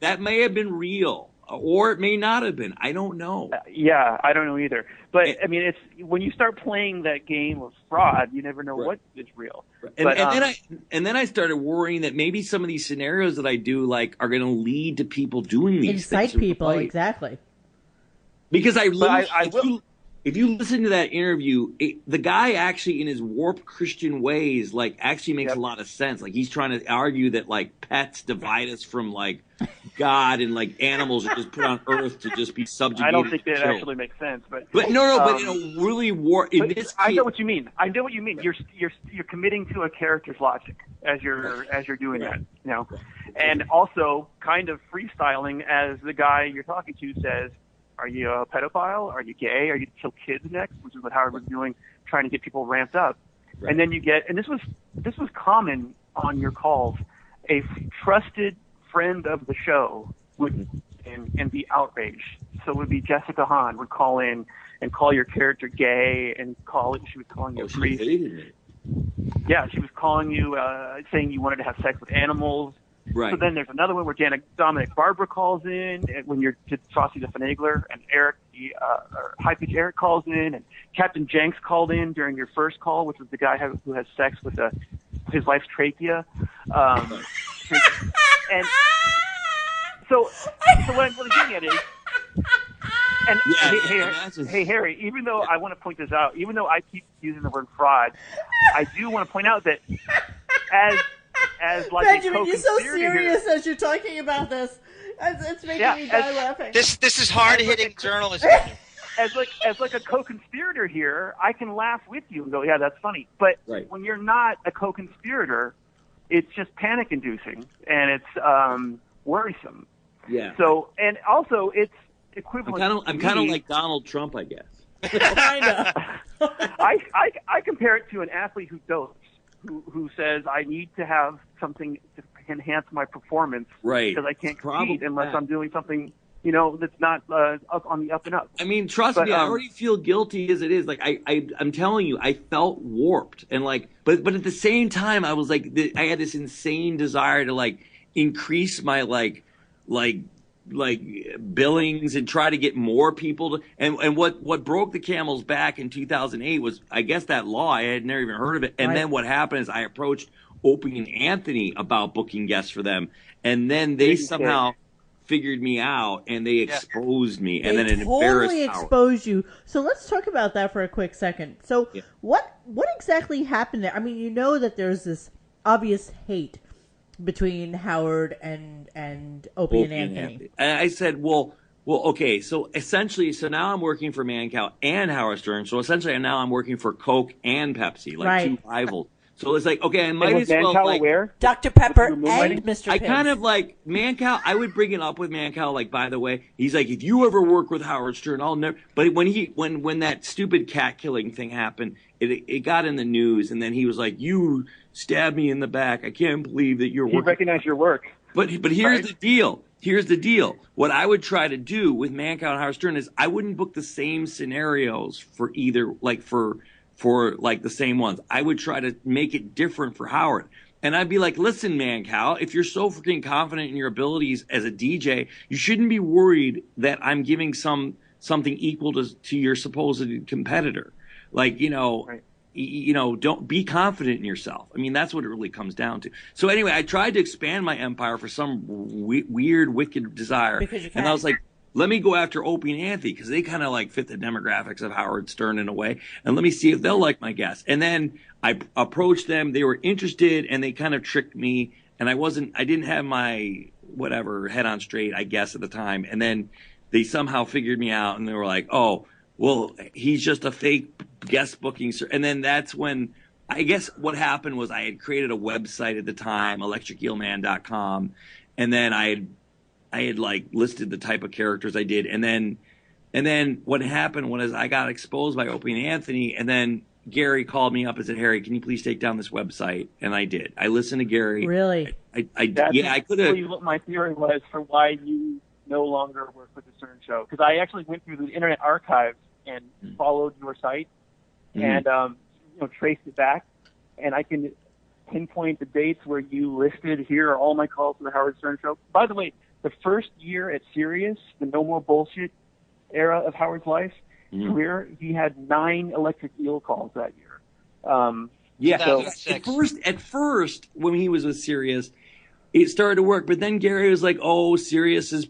that may have been real, or it may not have been. I don't know. I don't know either. But I mean, it's when you start playing that game of fraud, you never know what is real. And then I started worrying that maybe some of these scenarios that I do are going to lead to people doing these things. Incite people, exactly. Because if you listen to that interview, the guy actually, in his warped Christian ways, actually makes a lot of sense. Like, he's trying to argue that pets divide us from God, and animals are just put on Earth to just be subjugated. I don't think that actually makes sense, but but in a really I know what you mean. You're committing to a character's logic as you're doing that, you know, and also kind of freestyling as the guy you're talking to says. Are you a pedophile? Are you gay? Are you kill kids next? Which is what Howard was doing, trying to get people ramped up. Right. And then you get, and this was common on your calls. A trusted friend of the show would and be outraged. So it would be Jessica Hahn would call in and call your character gay and she was calling you a priest. She hated me. Yeah, she was calling you, saying you wanted to have sex with animals. Right. So then there's another one where Dominic Barbara calls in when you're Frosty the Finagler, and Eric, High Pitch Eric calls in, and Captain Jenks called in during your first call, which was the guy who has sex with his wife's trachea. And so what I'm really getting at is, and hey, Harry, even though I want to point this out, even though I keep using the word fraud, I do want to point out that as Benjamin, you're so serious here. As you're talking about this. It's making me die laughing. This is hard-hitting journalism. As a co-conspirator here, I can laugh with you and go, yeah, that's funny. But when you're not a co-conspirator, it's just panic-inducing and it's worrisome. Yeah. So, and also it's equivalent. I'm kind of like Donald Trump, I guess. Kind of. I compare it to an athlete who dopes. Who says I need to have something to enhance my performance, because I can't compete unless I'm doing something, that's not up on the up and up. I mean, trust me, I already feel guilty as it is. I'm telling you, I felt warped, and but at the same time, I was I had this insane desire to increase my like billings and try to get more people to, and what broke the camel's back in 2008 was, I guess, that law. I had never even heard of it. And then what happened is I approached Opie and Anthony about booking guests for them, and then they somehow figured me out and they exposed me, and then it totally embarrassed exposed you. So let's talk about that for a quick second. So what exactly happened there? I mean, you know that there's this obvious hate between Howard and Opie and Anthony. And I said, well, okay. So essentially, now I'm working for Mancow and Howard Stern. So essentially, now I'm working for Coke and Pepsi, like two rivals. So it's like, okay, I might as well, like, aware? Dr. Pepper and Mr. I Pibb. kind of like Mancow. I would bring it up with Mancow, like, by the way, he's like, if you ever work with Howard Stern, I'll never. But when that stupid cat killing thing happened, it got in the news, and then he was like, you stabbed me in the back. I can't believe that you're working. He recognized your work. But here's the deal. Here's the deal. What I would try to do with Mancow and Howard Stern is I wouldn't book the same scenarios for either, like for like the same ones. I would try to make it different for Howard. And I'd be like, listen, Mancow, if you're so freaking confident in your abilities as a DJ, you shouldn't be worried that I'm giving something equal to your supposed competitor. Like, don't be confident in yourself. I mean, that's what it really comes down to. So anyway, I tried to expand my empire for some weird, wicked desire. Because you can. And I was like, let me go after Opie and Anthony because they kind of like fit the demographics of Howard Stern in a way. And let me see if they'll like my guest. And then I approached them. They were interested and they kind of tricked me. And I didn't have my head on straight, I guess, at the time. And then they somehow figured me out and they were like, oh, well, he's just a fake guest booking. And then that's when I guess what happened was I had created a website at the time, electriceelman.com. And then I had like listed the type of characters I did. And then what happened was I got exposed by Opie and Anthony. And then Gary called me up and said, Harry, can you please take down this website? And I did. I listened to Gary. Really? I could have. What my theory was for why you no longer work with the Stern Show. Because I actually went through the Internet Archives and followed your site and traced it back. And I can pinpoint the dates where you listed, here are all my calls to the Howard Stern Show. By the way, the first year at Sirius, the no more bullshit era of Howard's life, career, he had 9 electric eel calls that year. So at first, when he was with Sirius, it started to work. But then Gary was like, "Oh, Sirius's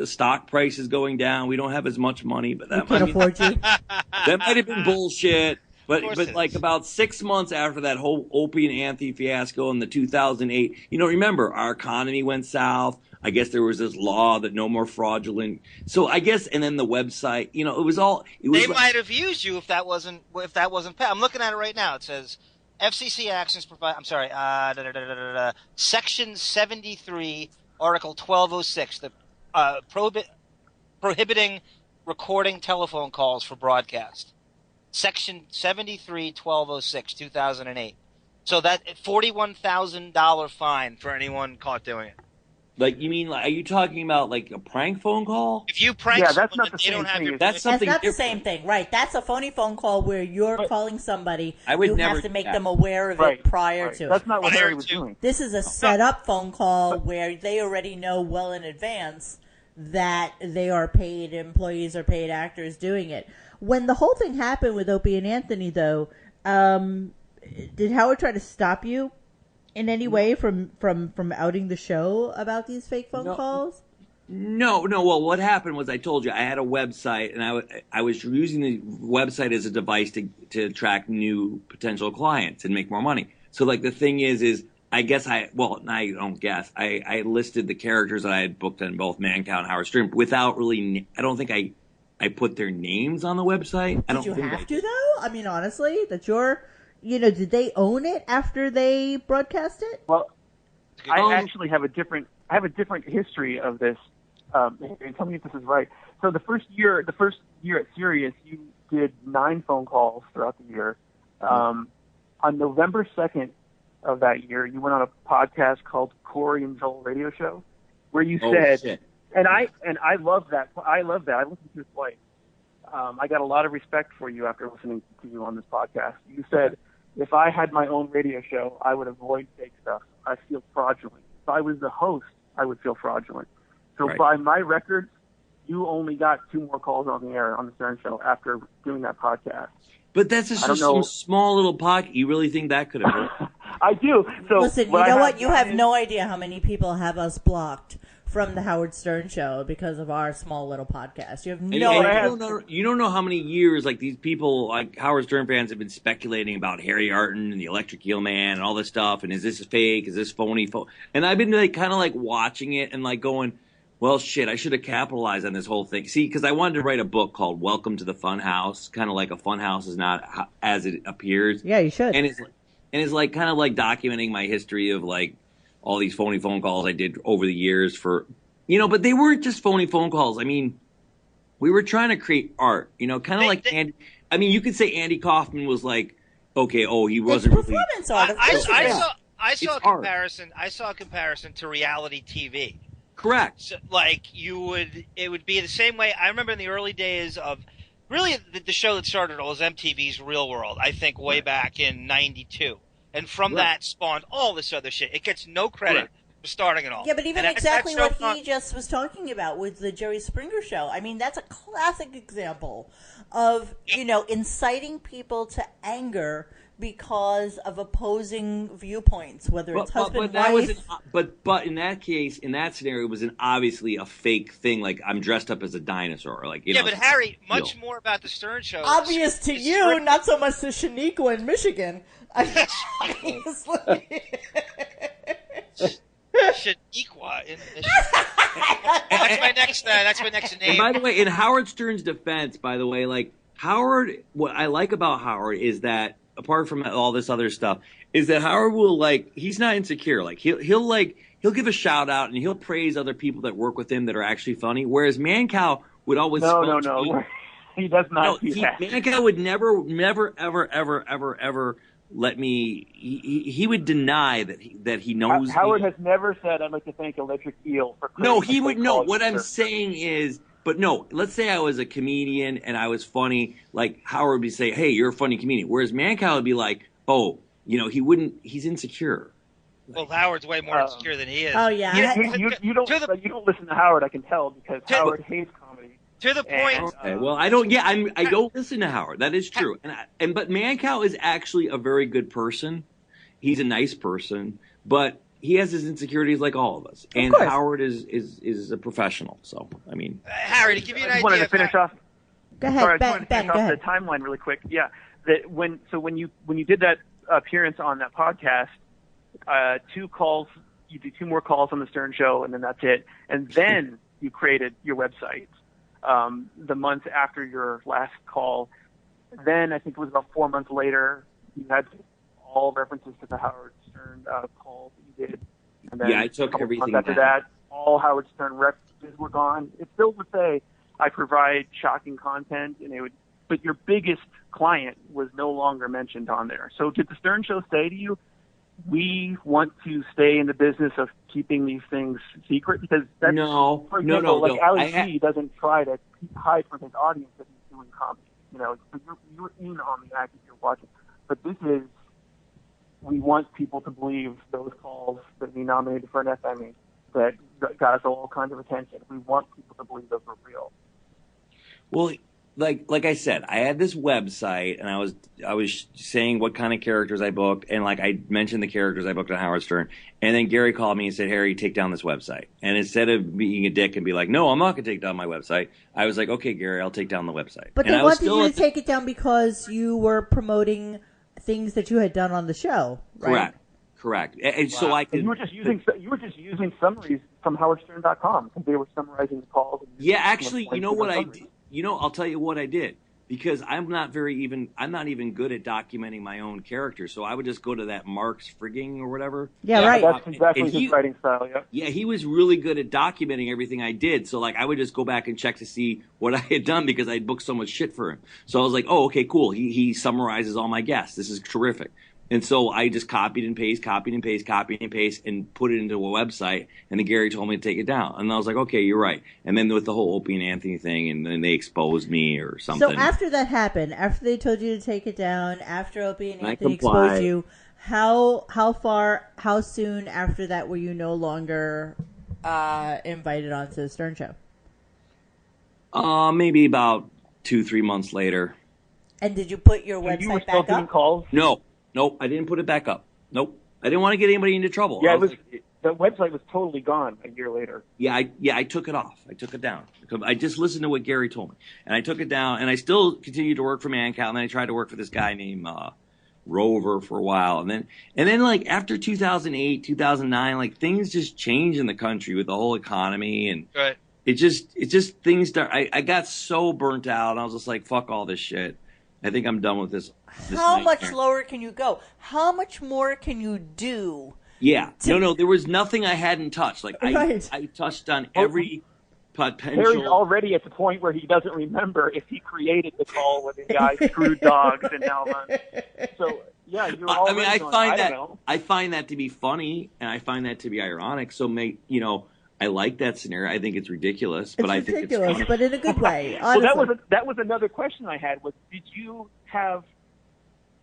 stock price is going down. We don't have as much money." But that can't afford you. That might have been bullshit. But like about 6 months after that whole Opie and Anthony fiasco in the 2008, remember our economy went south. I guess there was this law that no more fraudulent. So I guess, and then the website, it was all. They might have used you if that wasn't. I'm looking at it right now. It says FCC actions provide. I'm sorry. Section 73, Article 1206, the prohibiting recording telephone calls for broadcast. Section 73, 1206, 2008. So that $41,000 fine for anyone caught doing it. Like, you mean, are you talking about like a prank phone call? If you prank that's not the same thing. That's something That's not different. the same thing, right? That's a phony phone call where you're calling somebody. You have to make them aware of it prior to. That's not what Harry was doing. This is a set-up phone call where they already know well in advance that they are paid employees or paid actors doing it. When the whole thing happened with Opie and Anthony, though, did Howard try to stop you in any way from outing the show about these fake phone calls? No. Well, what happened was I told you I had a website, and I was using the website as a device to attract new potential clients and make more money. So, like, the thing is I guess I don't guess. I listed the characters that I had booked on both Mancow and Howard Stern without really. I don't think I put their names on the website. Did you have to, though? I mean, honestly, that you're. Did they own it after they broadcast it? Well, I actually have a different history of this. And tell me if this is right. So the first year at Sirius, you did 9 phone calls throughout the year. On November 2nd of that year, you went on a podcast called Corey and Joel Radio Show, where you said, and I love that. I love that. I listened to it twice. I got a lot of respect for you after listening to you on this podcast. You said, if I had my own radio show, I would avoid fake stuff. I feel fraudulent. If I was the host, I would feel fraudulent. So Right. by my records, you only got 2 more calls on the air on the Stern Show after doing that podcast. But that's just some small little pocket. You really think that could have hurt? I do. So listen, you know what? You have no idea how many people have us blocked from the Howard Stern Show because of our small little podcast. You have no idea. You don't know how many years like these people, like Howard Stern fans, have been speculating about Harry Artin and the Electric Eel Man and all this stuff. And is this fake? Is this phony? And I've been like kind of like watching it and like going, well, shit, I should have capitalized on this whole thing. See, because I wanted to write a book called Welcome to the Fun House, kind of like a fun house is not as it appears. Yeah, you should. And it's like kind of like documenting my history of like all these phony phone calls I did over the years for, but they weren't just phony phone calls. I mean, we were trying to create art, kind of like Andy. I mean, you could say Andy Kaufman was like, okay, he wasn't really. Performance art. I saw a comparison. I saw a comparison to reality TV. Correct. So, like it would be the same way. I remember in the early days of really the show that started all was MTV's Real World. I think way back in '92, and from that spawned all this other shit. It gets no credit for starting it all. Yeah, but even exactly what he just was talking about with the Jerry Springer show. I mean, that's a classic example of inciting people to anger because of opposing viewpoints, whether it's husband, wife. But in that case, in that scenario, it was obviously a fake thing. Like I'm dressed up as a dinosaur, like Yeah, but Harry, much more about the Stern Show. Obvious to you, not so much to Shaniqua in Michigan. Shaniqua in Michigan. That's my next name. And by the way, in Howard Stern's defense, by the way, like Howard, what I like about Howard is that, apart from all this other stuff, is that Howard will he's not insecure. Like he'll give a shout out and he'll praise other people that work with him that are actually funny. Whereas Mancow would always no. He does not do that. Mancow would never ever let me. He would deny that he knows. Howard has never said, "I'd like to thank Electric Eel for." No, he would. No, what I'm saying is. But no, let's say I was a comedian and I was funny. Like Howard would say, "Hey, you're a funny comedian." Whereas Mancow would be like, "Oh, he wouldn't. He's insecure." Well, Howard's way more insecure than he is. Oh yeah, you don't listen to Howard. I can tell because Howard hates comedy. To the point. Okay, well, I don't. Yeah, I don't listen to Howard. That is true. But Mancow is actually a very good person. He's a nice person, but he has his insecurities like all of us. And Howard is a professional. So, I mean. Harry, to give you an idea. I wanted to finish off. Go ahead, sorry, I just wanted to finish off the timeline really quick. Yeah. When you did that appearance on that podcast, 2 calls, you do 2 more calls on the Stern Show, and then that's it. And then you created your website the month after your last call. Then I think it was about 4 months later, you had all references to the Howard Stern calls that you did. And then I took everything after that, all Howard Stern references were gone. It still would say, I provide shocking content, but your biggest client was no longer mentioned on there. So did the Stern Show say to you, we want to stay in the business of keeping these things secret? Because that's, for example, Ali G doesn't try to hide from his audience that he's doing comedy. So you're in on the act that you're watching. But this is, we want people to believe those calls that we nominated for an Emmy that got us all kinds of attention. We want people to believe those were real. Well, like I said, I had this website, and I was saying what kind of characters I booked, and I mentioned the characters I booked on Howard Stern, and then Gary called me and said, "Harry, take down this website." And instead of being a dick and be like, "No, I'm not going to take down my website," I was like, "Okay, Gary, I'll take down the website." But they wanted you to take it down because you were promoting things that you had done on the show, right? Correct. And so I could. You were just using summaries from HowardStern.com because they were summarizing the calls. Yeah, actually, you know what I did? I'll tell you what I did, because I'm not even good at documenting my own characters. So I would just go to that Mark's Frigging or whatever. Yeah, right. That's exactly his writing style. Yeah. Yeah, he was really good at documenting everything I did. So I would just go back and check to see what I had done because I'd booked so much shit for him. So I was like, oh, okay, cool. He summarizes all my guests. This is terrific. And so I just copied and pasted, and put it into a website. And then Gary told me to take it down. And I was like, okay, you're right. And then with the whole Opie and Anthony thing, and then they exposed me or something. So after that happened, after they told you to take it down, after Opie and Anthony exposed you, how soon after that were you no longer invited onto the Stern Show? Maybe about 2-3 months later. And did you put your website you were still back doing up? calls? Nope, I didn't put it back up. Nope, I didn't want to get anybody into trouble. Yeah, the website was totally gone a year later. Yeah, I took it off. I took it down. I just listened to what Gary told me, and I took it down. And I still continued to work for Mancow, and then I tried to work for this guy named Rover for a while, and then like after 2008, 2009, like things just changed in the country with the whole economy, and Right. it just things start. I got so burnt out, and I was just like, fuck all this shit. I think I'm done with this. How much lower can you go? How much more can you do? Yeah. No, there was nothing I hadn't touched. Like Right. I touched on every potential. Harry's already at the point where he doesn't remember if he created the call when the guy screwed dogs and now runs. So yeah, you're already I going, find I that don't know. I find that to be funny, and I find that to be ironic. So I like that scenario. I think it's ridiculous, but I think it's funny. But in a good way. Well, Honestly. that was another question I had. Was did you have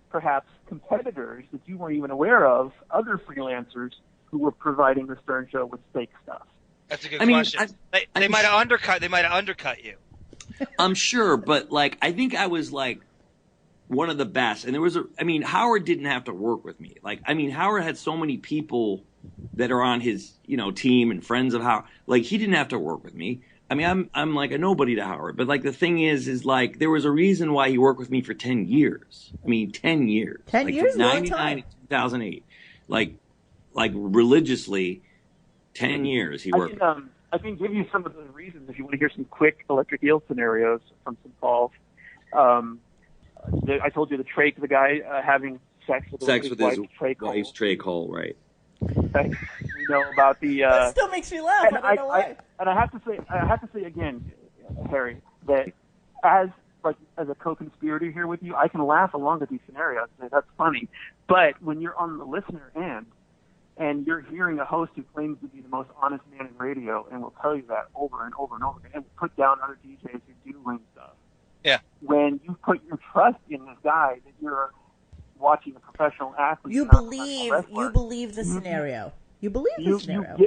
perhaps competitors that you weren't even aware of, other freelancers who were providing the Stern Show with fake stuff? That's a good question. They might have undercut. They might have undercut you. I'm sure, but like I think I was like one of the best. And there was Howard didn't have to work with me. Howard had so many people that are on his, team and friends of Howard. Like he didn't have to work with me. I'm like a nobody to Howard. But like the thing is like there was a reason why he worked with me for 10 years. 10 years. 10 years, from long 99 time. to 2008. Like religiously 10 years he worked. I can give you some of the reasons if you want to hear some quick electric eel scenarios from some calls. I told you the guy having sex with his wife's tray call, right? We know about the. That still makes me laugh. I don't know why. And I have to say again, Harry, that as a co-conspirator here with you, I can laugh along with these scenarios. And that's funny. But when you're on the listener end and you're hearing a host who claims to be the most honest man in radio and will tell you that over and over and over again, and will put down other DJs who do lame stuff. Yeah. When you put your trust in this guy that you're watching a professional athlete, You believe the scenario. You believe the scenario.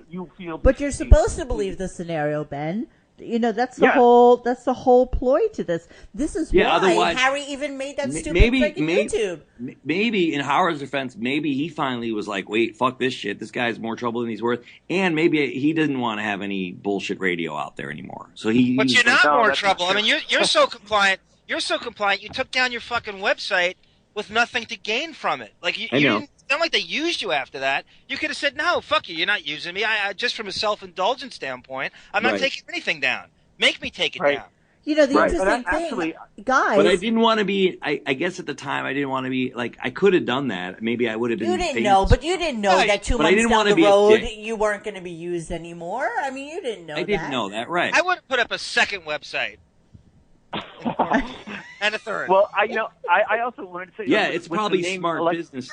You feel. But you're supposed to believe the scenario, Ben. That's the whole ploy to this. This is why Harry even made that stupid freaking YouTube. Maybe in Howard's defense, maybe he finally was like, wait, fuck this shit. This guy's more trouble than he's worth. And maybe he didn't want to have any bullshit radio out there anymore. So But you're not more trouble. You're so compliant. You're so compliant. You took down your fucking website with nothing to gain from it. Like you didn't. It's not like they used you after that. You could have said, no, fuck you. You're not using me. I just from a self-indulgent standpoint, I'm not taking anything down. Make me take it down. The interesting thing, guys. But I didn't want to be, I guess at the time, I didn't want to be, like, I could have done that. Maybe I would have been. You didn't know that 2 months down the road you weren't going to be used anymore. You didn't know that. I didn't know that, right. I would have put up a second website. And a third. Well, I also wanted to say... it's probably smart business.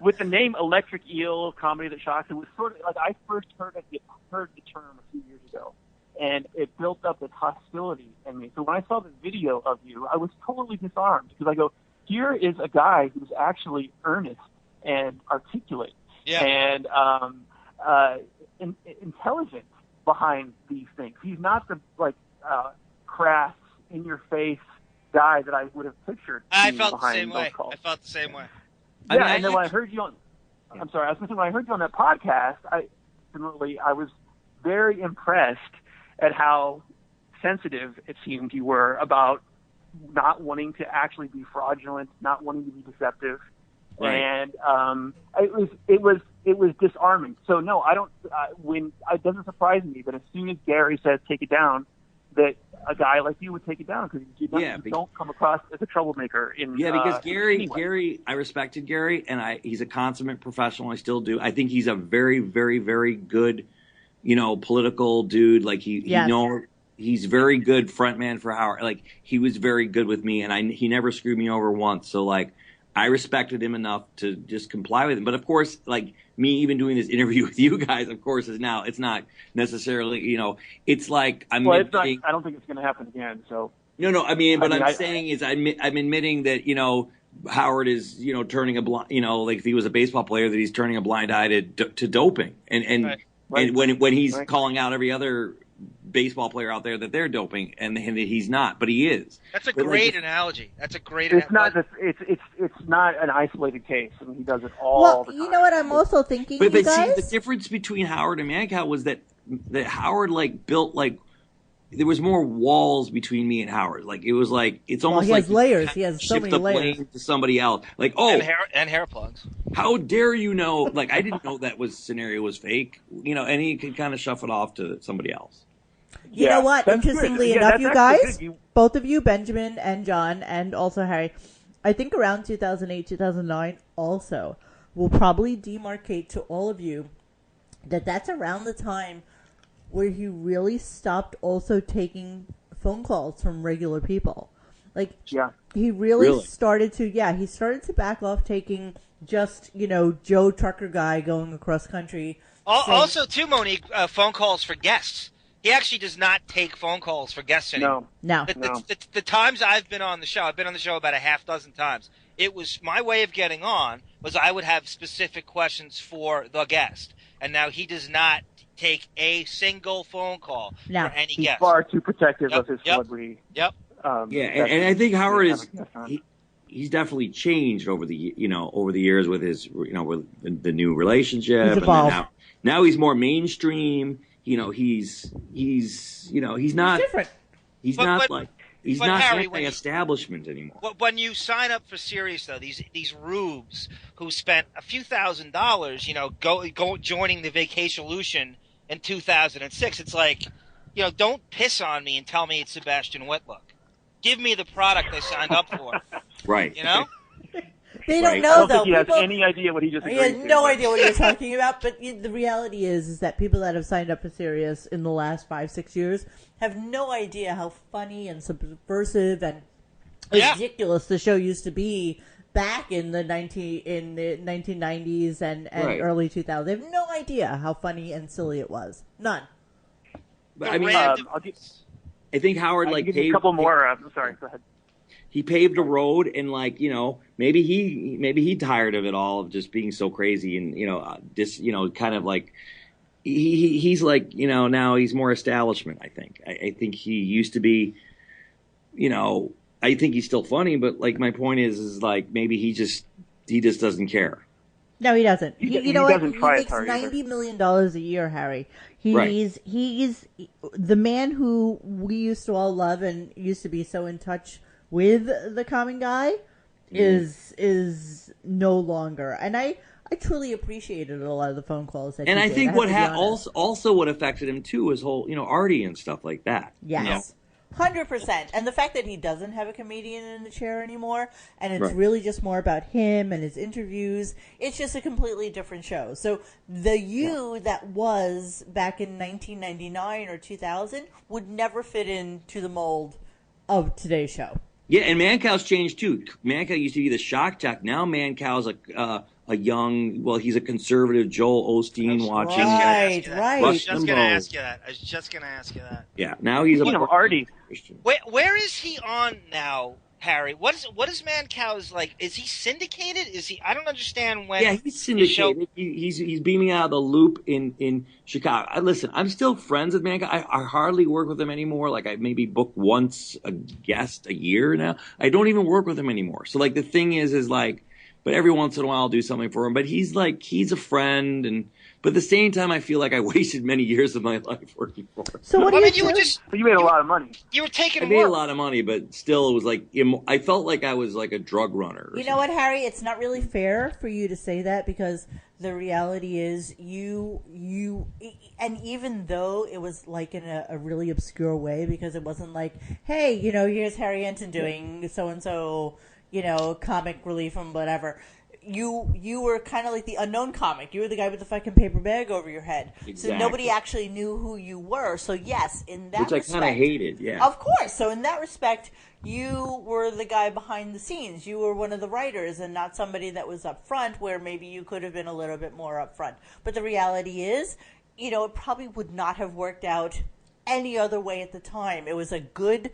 With the name Electric Eel, Comedy That Shocks, it was sort of like I first heard the term a few years ago, and it built up this hostility in me. So when I saw the video of you, I was totally disarmed because I go, here is a guy who's actually earnest and articulate and intelligent behind these things. He's not the crass, in-your-face guy that I would have pictured. I felt the same way. Yeah, and then when I heard you on, I'm sorry, I was going to say when I heard you on that podcast, I was very impressed at how sensitive it seemed you were about not wanting to actually be fraudulent, not wanting to be deceptive, and it was disarming. So no, I don't. It doesn't surprise me that as soon as Gary says take it down, that a guy like you would take it down because you don't come across as a troublemaker. Because Gary, I respected Gary, and he's a consummate professional. I still do. I think he's a very, very, very good, political dude. Like he's very good frontman for Howard. Like he was very good with me, and he never screwed me over once. So like I respected him enough to just comply with him. But of course, like me even doing this interview with you guys, of course, it's not necessarily, it's like I'm. Well, it's not, I don't think it's going to happen again. So no. I'm saying is I'm admitting that Howard is, turning a blind, like if he was a baseball player, that he's turning a blind eye to doping, and when he's calling out every other baseball player out there that they're doping, and that he's not, but he is. That's a great analogy. That's a great. It's not an isolated case. I mean, he does it all the time. You know what I'm also thinking, but you guys? See, the difference between Howard and Mancow was that Howard built there was more walls between me and Howard. It was it's almost he has layers. He has so many layers. Shift the blame to somebody else. And hair plugs. How dare you know? I didn't know that scenario was fake. And he could kind of shove it off to somebody else. You know what? Interestingly enough, you guys, both of you, Benjamin and John, and also Harry, I think around 2008, 2009 also will probably demarcate to all of you that's around the time where he really stopped also taking phone calls from regular people. He really started to back off taking just, Joe Trucker guy going across country. Also, too, Monique, phone calls for guests. He actually does not take phone calls for guests anymore. No. The times I've been on the show, I've been on the show about a half dozen times. It was my way of getting on was I would have specific questions for the guest. And now he does not take a single phone call for any He's guest. far too protective of his celebrity. Yep. And I think Howard he's definitely changed over the years with his with the new relationship. He's evolved. And now he's more mainstream. He's not different. He's not Harry, anti-establishment anymore. When you sign up for Sirius, though, these rubes who spent a few $1,000s, joining the Vacation-lution in 2006, it's don't piss on me and tell me it's Sebastian Whitlock. Give me the product I signed up for. Right. They don't know, though. He has any idea what he just agreed to. He has no idea what you're talking about, but the reality is that people that have signed up for Sirius in the last 5-6 years have no idea how funny and subversive and ridiculous the show used to be back in the 1990s and early 2000s. They have no idea how funny and silly it was. None. But I think Howard give you a couple more. Sorry, go ahead. He paved a road, and maybe he tired of it all, of just being so crazy, and he's now he's more establishment. I think he used to be, I think he's still funny, but my point is maybe he just doesn't care. No, he doesn't. He doesn't try makes $90 million a year, Harry. He's the man who we used to all love and used to be so in touch with the common guy is no longer. And I truly appreciated a lot of the phone calls that he did. I think also what affected him too was whole Artin and stuff like that. Yes. 100%. And the fact that he doesn't have a comedian in the chair anymore, and it's really just more about him and his interviews, it's just a completely different show. So the that was back in 1999 or 2000 would never fit into the mold of today's show. Yeah, and Mancow's changed too. Mancow used to be the shock jock. Now Mancow's a young, he's a conservative Joel Osteen watching. Right. I was just going to ask you that. Yeah, now he's Artie. Where is he on now, Harry? What is Mancow's Is he syndicated? Is he? I don't understand when. Yeah, he's syndicated. He's beaming out of the loop in Chicago. Listen, I'm still friends with Mancow. I hardly work with him anymore. I maybe book once a guest a year now. I don't even work with him anymore. So the thing is but every once in a while I'll do something for him. But he's a friend, but at the same time I feel like I wasted many years of my life working for him. So what do you do? But you made a lot of money. You were taking I made a lot of money, but still it was I felt like I was like a drug runner. You know what, Harry? It's not really fair for you to say that, because the reality is you and even though it was in a really obscure way, because it wasn't hey, here's Harry Antin doing so-and-so, comic relief and whatever. You were kind of like the unknown comic. You were the guy with the fucking paper bag over your head. Exactly. So nobody actually knew who you were. So yes, in that respect. Which I kind of hated, yeah. Of course. So in that respect, you were the guy behind the scenes. You were one of the writers and not somebody that was up front, where maybe you could have been a little bit more up front. But the reality is, it probably would not have worked out any other way at the time. It was a good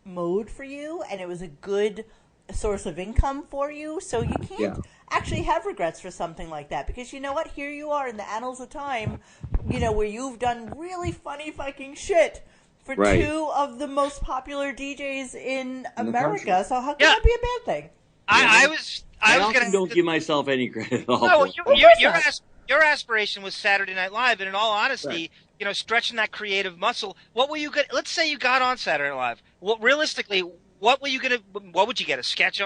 mode for you, and it was a good source of income for you, so you can't actually have regrets for something like that, because you know what? Here you are in the annals of time, where you've done really funny fucking shit for two of the most popular DJs in America. So how can that be a bad thing? I don't give myself any credit at all. No, your aspiration was Saturday Night Live, and in all honesty, stretching that creative muscle. What were you going? Let's say you got on Saturday Night Live. Well, realistically, what were you going to? What would you get? A sketch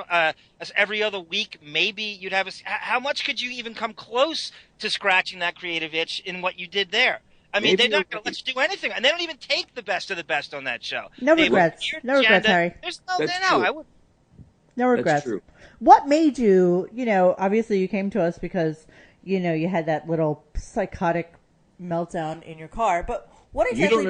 every other week? Maybe you'd have how much could you even come close to scratching that creative itch in what you did there? I mean, they're not going to let you do anything, and they don't even take the best of the best on that show. No regrets. No regrets, Harry. There's I would. No regrets. That's true. What made you? Obviously, you came to us because you had that little psychotic meltdown in your car. But what exactly?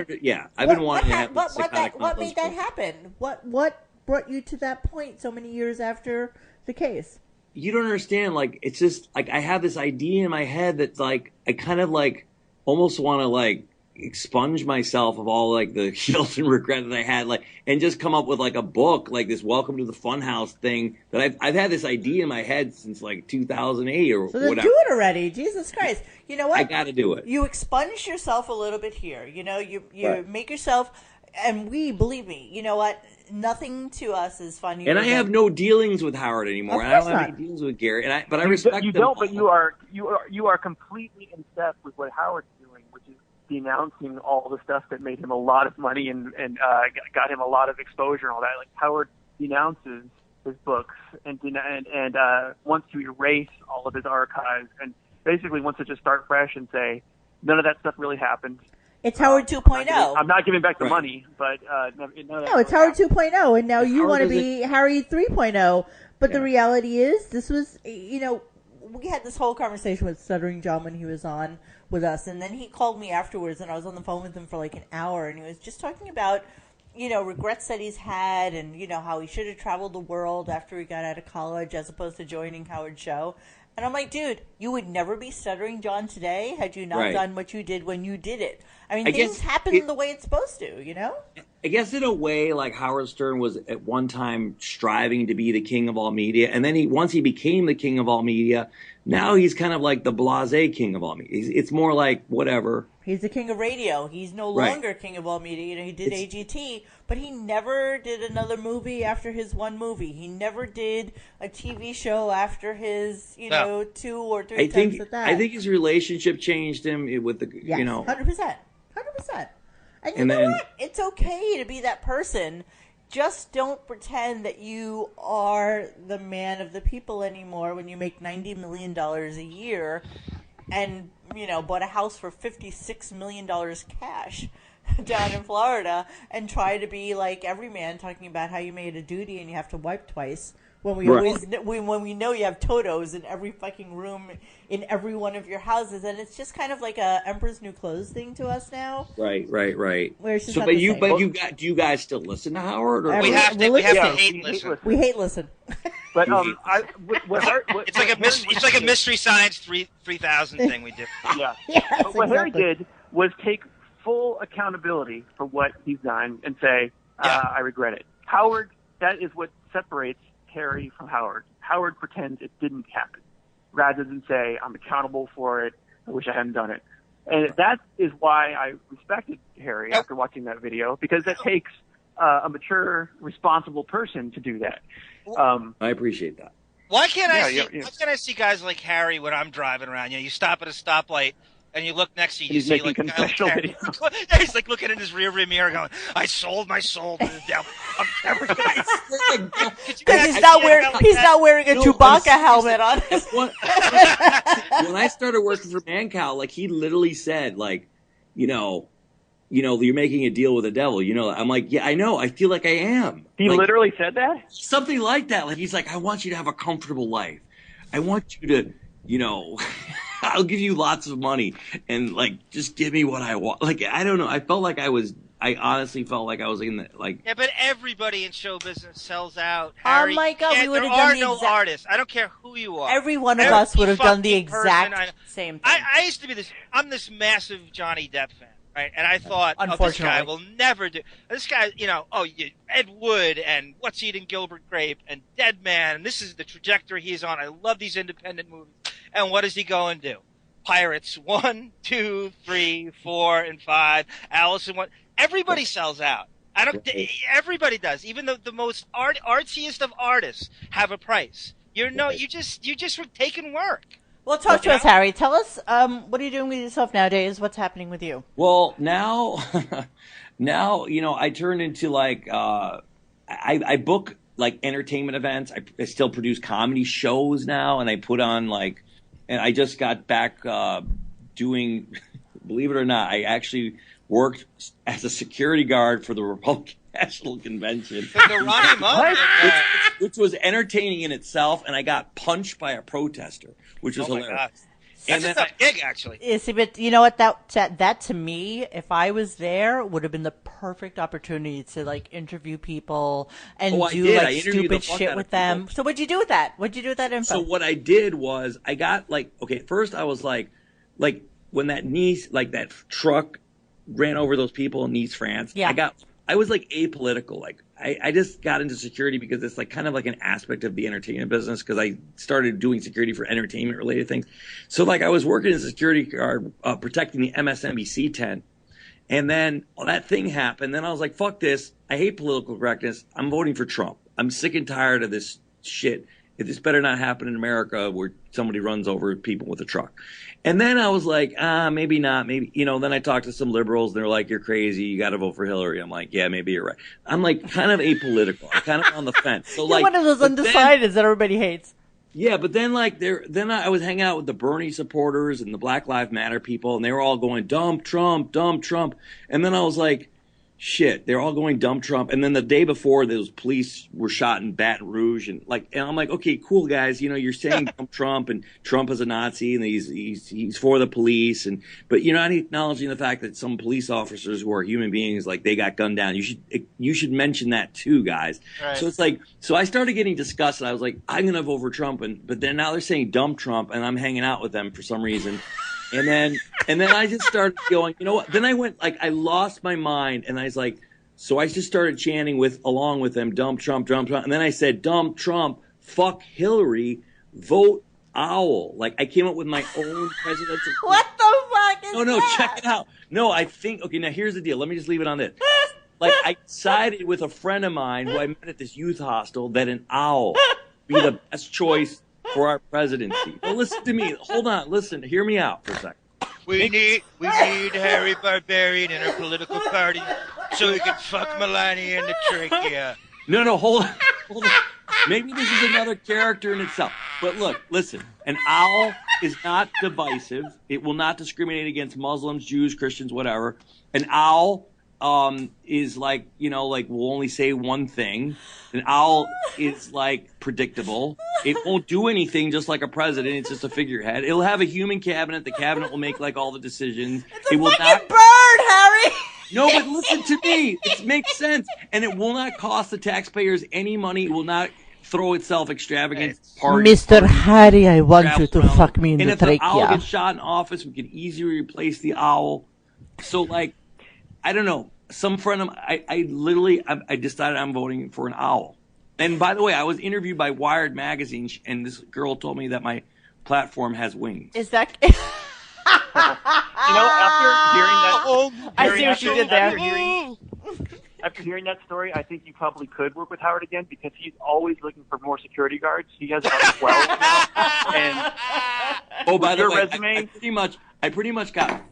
I've been wanting to have a psychotic meltdown. What made that happen? What brought you to that point so many years after the case? You don't understand. Like, it's just like I have this idea in my head that's like I kind of like almost want to like expunge myself of all like the guilt and regret that I had, like, and just come up with like a book, like this Welcome to the Funhouse thing that I've had this idea in my head since like 2008 or so then whatever. Do it already, Jesus Christ! You know what? I got to do it. You expunge yourself a little bit here. You make yourself, and believe me, you know what? Nothing to us is funny. And I have no dealings with Howard anymore. And I don't have any dealings with Gary. But I respect you them. Don't, but you are completely in step with what Howard's doing, which is denouncing all the stuff that made him a lot of money and got him a lot of exposure and all that. Like, Howard denounces his books and wants to erase all of his archives and basically wants to just start fresh and say none of that stuff really happened. It's Howard 2.0. I'm not giving back the money, but no, it's Howard 2.0, and now you want to be Harry 3.0. But the reality is, this was, we had this whole conversation with Stuttering John when he was on with us, and then he called me afterwards, and I was on the phone with him for like an hour, and he was just talking about, regrets that he's had, and how he should have traveled the world after he got out of college as opposed to joining Howard's show. And I'm like, dude, you would never be Stuttering John today had you not done what you did when you did it. I mean, things happen the way it's supposed to, I guess in a way, like Howard Stern was at one time striving to be the king of all media. And then once he became the king of all media, now he's kind of like the blasé king of all media. It's more like whatever. He's the king of radio. He's no longer king of all media. He did AGT, but he never did another movie after his one movie. He never did a TV show after his, 2 or 3 attempts at that. I think his relationship changed him with the, 100%. 100%. And you know what? It's okay to be that person. Just don't pretend that you are the man of the people anymore when you make $90 million a year and, bought a house for $56 million cash down in Florida and try to be like every man talking about how you made a duty and you have to wipe twice. When we when we know you have Totos in every fucking room in every one of your houses, and it's just kind of like a Emperor's New Clothes thing to us now. Right. Where it's just do you guys still listen to Howard? Or we have to hate listen. We hate listen. But it's like a Mystery Science 3000 thing we do. Yeah. But what Harry did was take full accountability for what he's done and say, I regret it. Howard, that is what separates Harry from Howard. Howard pretends it didn't happen rather than say, I'm accountable for it. I wish I hadn't done it. And that is why I respected Harry after watching that video, because that takes a mature, responsible person to do that. I appreciate that. Why can't I see guys like Harry when I'm driving around? You stop at a stoplight and you look next to you, you see like a guy like Harry. He's like looking in his rear mirror going, I sold my soul to the devil. I'm never going because he's not wearing a Chewbacca helmet on. When I started working for Mancow, like he literally said, like, you're making a deal with the devil. I'm like, yeah, I know. I feel like I am. He literally said that? Something like that. Like, he's like, I want you to have a comfortable life. I want you to, I'll give you lots of money and like, just give me what I want. Like, I don't know. I honestly felt like I was in the, like. Yeah, but everybody in show business sells out. Harry, oh my God, we would have done the no artists. I don't care who you are. Every one of us would have done the exact same thing. I used to be I'm this massive Johnny Depp fan. right? And I thought, this guy will never do. This guy, Ed Wood and What's Eating Gilbert Grape and Dead Man. And this is the trajectory he's on. I love these independent movies. And what does he go and do? Pirates 1, 2, 3, 4, and 5. Alice in One. Everybody sells out. Everybody does. Even the most artsiest of artists have a price. You just were taking work. Well, talk to us, Harry. Tell us, what are you doing with yourself nowadays? What's happening with you? Well, now, I turned into I book like entertainment events. I still produce comedy shows now, and I put on and I just got back doing, believe it or not, I actually worked as a security guard for the Republican National Convention. Which was entertaining in itself, and I got punched by a protester, which was hilarious. God. That's a tough gig, actually. Yeah, see, but you know what? That to me, if I was there, would have been the perfect opportunity to interview people and do stupid shit with them. People. So what'd you do with that? What'd you do with that info? So what I did was I got first I was like when that that truck ran over those people in Nice, France. Yeah. I was apolitical. I just got into security because it's kind of an aspect of the entertainment business because I started doing security for entertainment related things. So I was working as a security guard protecting the MSNBC tent. And then that thing happened. Then I was like, fuck this. I hate political correctness. I'm voting for Trump. I'm sick and tired of this shit. This better not happen in America where somebody runs over people with a truck. And then I was like, maybe not. Maybe, then I talked to some liberals. They're like, you're crazy. You got to vote for Hillary. I'm like, yeah, maybe you're right. I'm kind of apolitical. I'm kind of on the fence. So you're one of those undecideds that everybody hates. Yeah, but then then I was hanging out with the Bernie supporters and the Black Lives Matter people, and they were all going, dump Trump, dump Trump. And then I was like, shit, they're all going dump Trump. And then the day before, those police were shot in Baton Rouge, and I'm like, okay, cool guys, you're saying dump Trump, and Trump is a Nazi, and he's for the police, but you're not acknowledging the fact that some police officers who are human beings, they got gunned down. You should mention that too, guys. Right. So it's so I started getting disgusted. I was like, I'm gonna vote for Trump, but then now they're saying dump Trump, and I'm hanging out with them for some reason. And then I just started going, you know what? Then I went I lost my mind, and I was like, so I just started chanting along with them, dump Trump, dump Trump. And then I said, dump Trump, fuck Hillary, vote owl. I came up with my own presidential. What the fuck is that? Check it out. No, I think, okay, now here's the deal. Let me just leave it on this. I decided with a friend of mine who I met at this youth hostel that an owl would be the best choice for our presidency. Well, listen to me. Hold on. Listen. Hear me out for a second. We need Harry Barbarian in our political party so we can fuck Melania in the trachea. No. Hold on. Maybe this is another character in itself. But look, listen. An owl is not divisive. It will not discriminate against Muslims, Jews, Christians, whatever. An owl is will only say one thing. An owl is predictable. It won't do anything just like a president. It's just a figurehead. It'll have a human cabinet. The cabinet will make all the decisions. It's a fucking bird, Harry! No, but listen to me. It makes sense. And it will not cost the taxpayers any money. It will not throw itself extravagant parties. Mr. Harry, I want you to fuck me in the trachea. And if the owl gets shot in office, we can easily replace the owl. So, I don't know. Some friend of mine, I decided I'm voting for an owl. And by the way, I was interviewed by Wired magazine, and this girl told me that my platform has wings. Is that? After hearing that, I see what you did there. After hearing that story, I think you probably could work with Howard again because he's always looking for more security guards. He has about 12 now. And by the way, resume, I pretty much got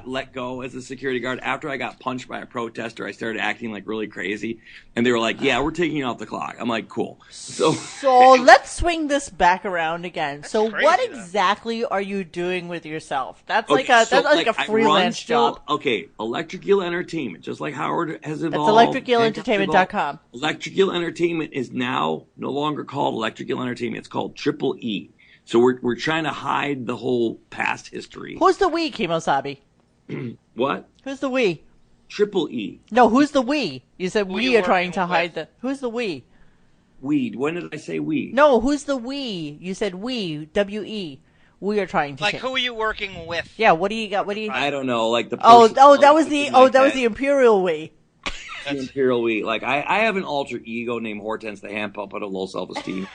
let go as a security guard after I got punched by a protester. I started acting really crazy, and they were like, "Yeah, we're taking you off the clock." I'm like, "Cool." So let's swing this back around again. So what exactly are you doing with yourself? That's like a freelance job. Okay, Electric Eel Entertainment, just like Howard has evolved. That's electriceelentertainment.com. Electric Eel Entertainment is now no longer called Electric Eel Entertainment. It's called Triple E. So we're trying to hide the whole past history. Who's the we, Kimosabi? What? Who's the we? Triple E. No, who's the we? You said we are trying to hide the... Who's the we? Weed. When did I say we? No, who's the we? You said we, W-E. we are trying to Like, change. who are you working with? Yeah, what do you got? What do you? I don't know, like the. That was the Imperial we. The Imperial we. Like I have an alter ego named Hortense, the hand puppet of low self-esteem.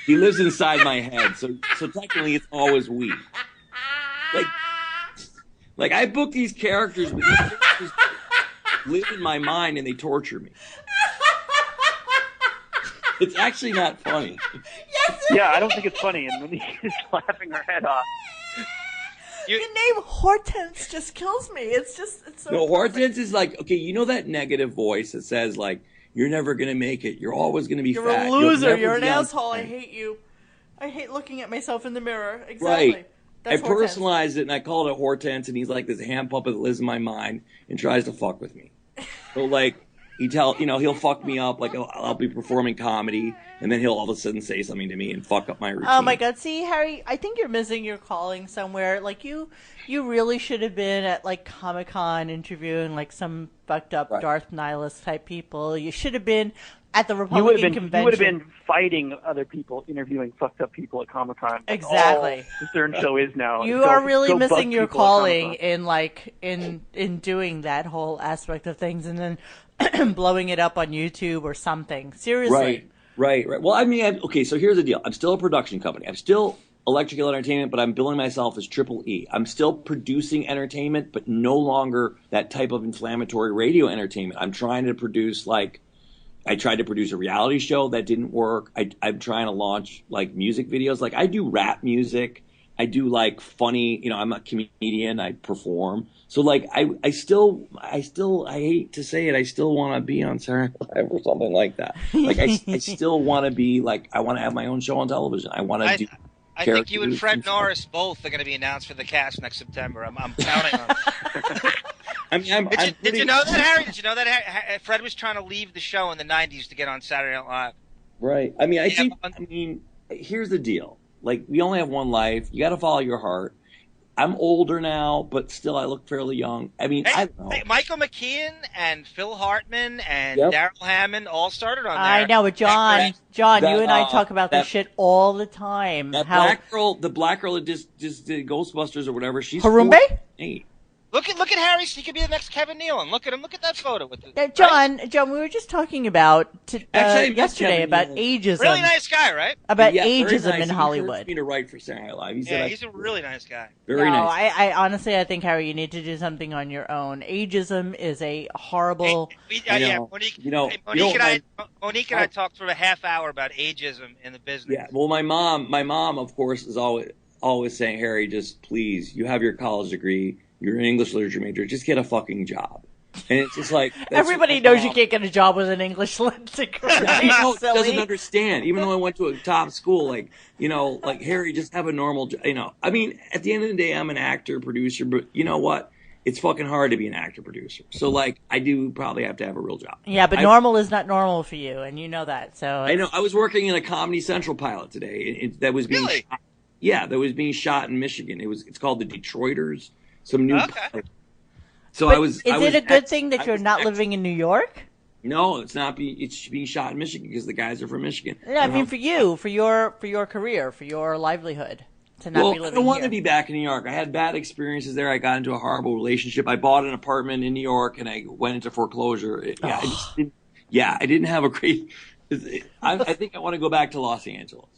He lives inside my head, so technically it's always we. Like I book these characters, but these characters live in my mind and they torture me. It's actually not funny. Yeah, I don't think it's funny, and Monique is laughing her head off. The name Hortense just kills me. It's so. No, Hortense is like, okay, you know that negative voice that says like, "You're never gonna make it. You're always gonna be You're fat. a loser. You'll You're never an be on asshole. I time." hate you. I hate looking at myself in the mirror. Exactly. Right. That's I Hortense. personalized it and I called it Hortense, and he's like this hand puppet that lives in my mind and tries to fuck with me. So like he'll fuck me up, like I'll be performing comedy, and then he'll all of a sudden say something to me and fuck up my routine. Oh my God! See, Harry, I think you're missing your calling somewhere. Like you really should have been at like Comic-Con interviewing like some fucked up Darth Nihilist type people. You should have been at the Republican convention. You would have been fighting other people, interviewing fucked up people at Comic-Con. Exactly. The Stern Show is now. You are really missing your calling in doing that whole aspect of things, and then blowing it up on YouTube or something. Seriously. Right. Well, I mean, okay, so here's the deal. I'm still a production company. I'm still Electrical Entertainment, but I'm billing myself as Triple E. I'm still producing entertainment, but no longer that type of inflammatory radio entertainment. I'm trying to produce, like, I tried to produce a reality show that didn't work. I'm trying to launch, like, music videos. Like, I do rap music. I do, like, funny, I'm a comedian. I perform. So, like, I still, I hate to say it, I still want to be on Saturday Night Live or something like that. Like, I still want to be, like, I want to have my own show on television. I want to do I think you and Fred Norris both are going to be announced for the cast next September. I'm counting on it. I mean, did you know that, Harry? Did you know that Fred was trying to leave the show in the 90s to get on Saturday Night Live? Right. I mean, here's the deal. Like, we only have one life. You got to follow your heart. I'm older now, but still I look fairly young. I mean, I don't know. Hey, Michael McKean and Phil Hartman and Daryl Hammond all started on there. I know, but John, you and I talk about this shit all the time. The black girl that just did Ghostbusters or whatever, she's Harambe? 48. Look at Harry. He could be the next Kevin Nealon. Look at him. Look at that photo with it. John, we were just talking about yesterday about ageism. Really nice guy, right? About ageism in Hollywood. He encouraged me to write for Saturday Night Live. He's a really nice guy. Very nice. I honestly, I think, Harry, you need to do something on your own. Ageism is a horrible. Monique and I talked for a half hour about ageism in the business. Yeah. Well, my mom, of course, is always saying, Harry, just please, you have your college degree. You're an English literature major. Just get a fucking job. And it's just like... Everybody knows you can't get a job with an English literature degree. Doesn't understand. Even though I went to a top school, like Harry, just have a normal job. I mean, at the end of the day, I'm an actor, producer, but you know what? It's fucking hard to be an actor, producer. So, like, I do probably have to have a real job. Yeah, but normal is not normal for you, and you know that. So I know. I was working in a Comedy Central pilot today that was being shot. Yeah, that was being shot in Michigan. It's called The Detroiters. Some new. Okay. So but is it a good thing that you're not living in New York? No, it's not. It's being shot in Michigan because the guys are from Michigan. Yeah, I mean for you, for your career, for your livelihood, to not be living here. I don't want to be back in New York. I had bad experiences there. I got into a horrible relationship. I bought an apartment in New York and I went into foreclosure. I didn't have a great. I think I want to go back to Los Angeles.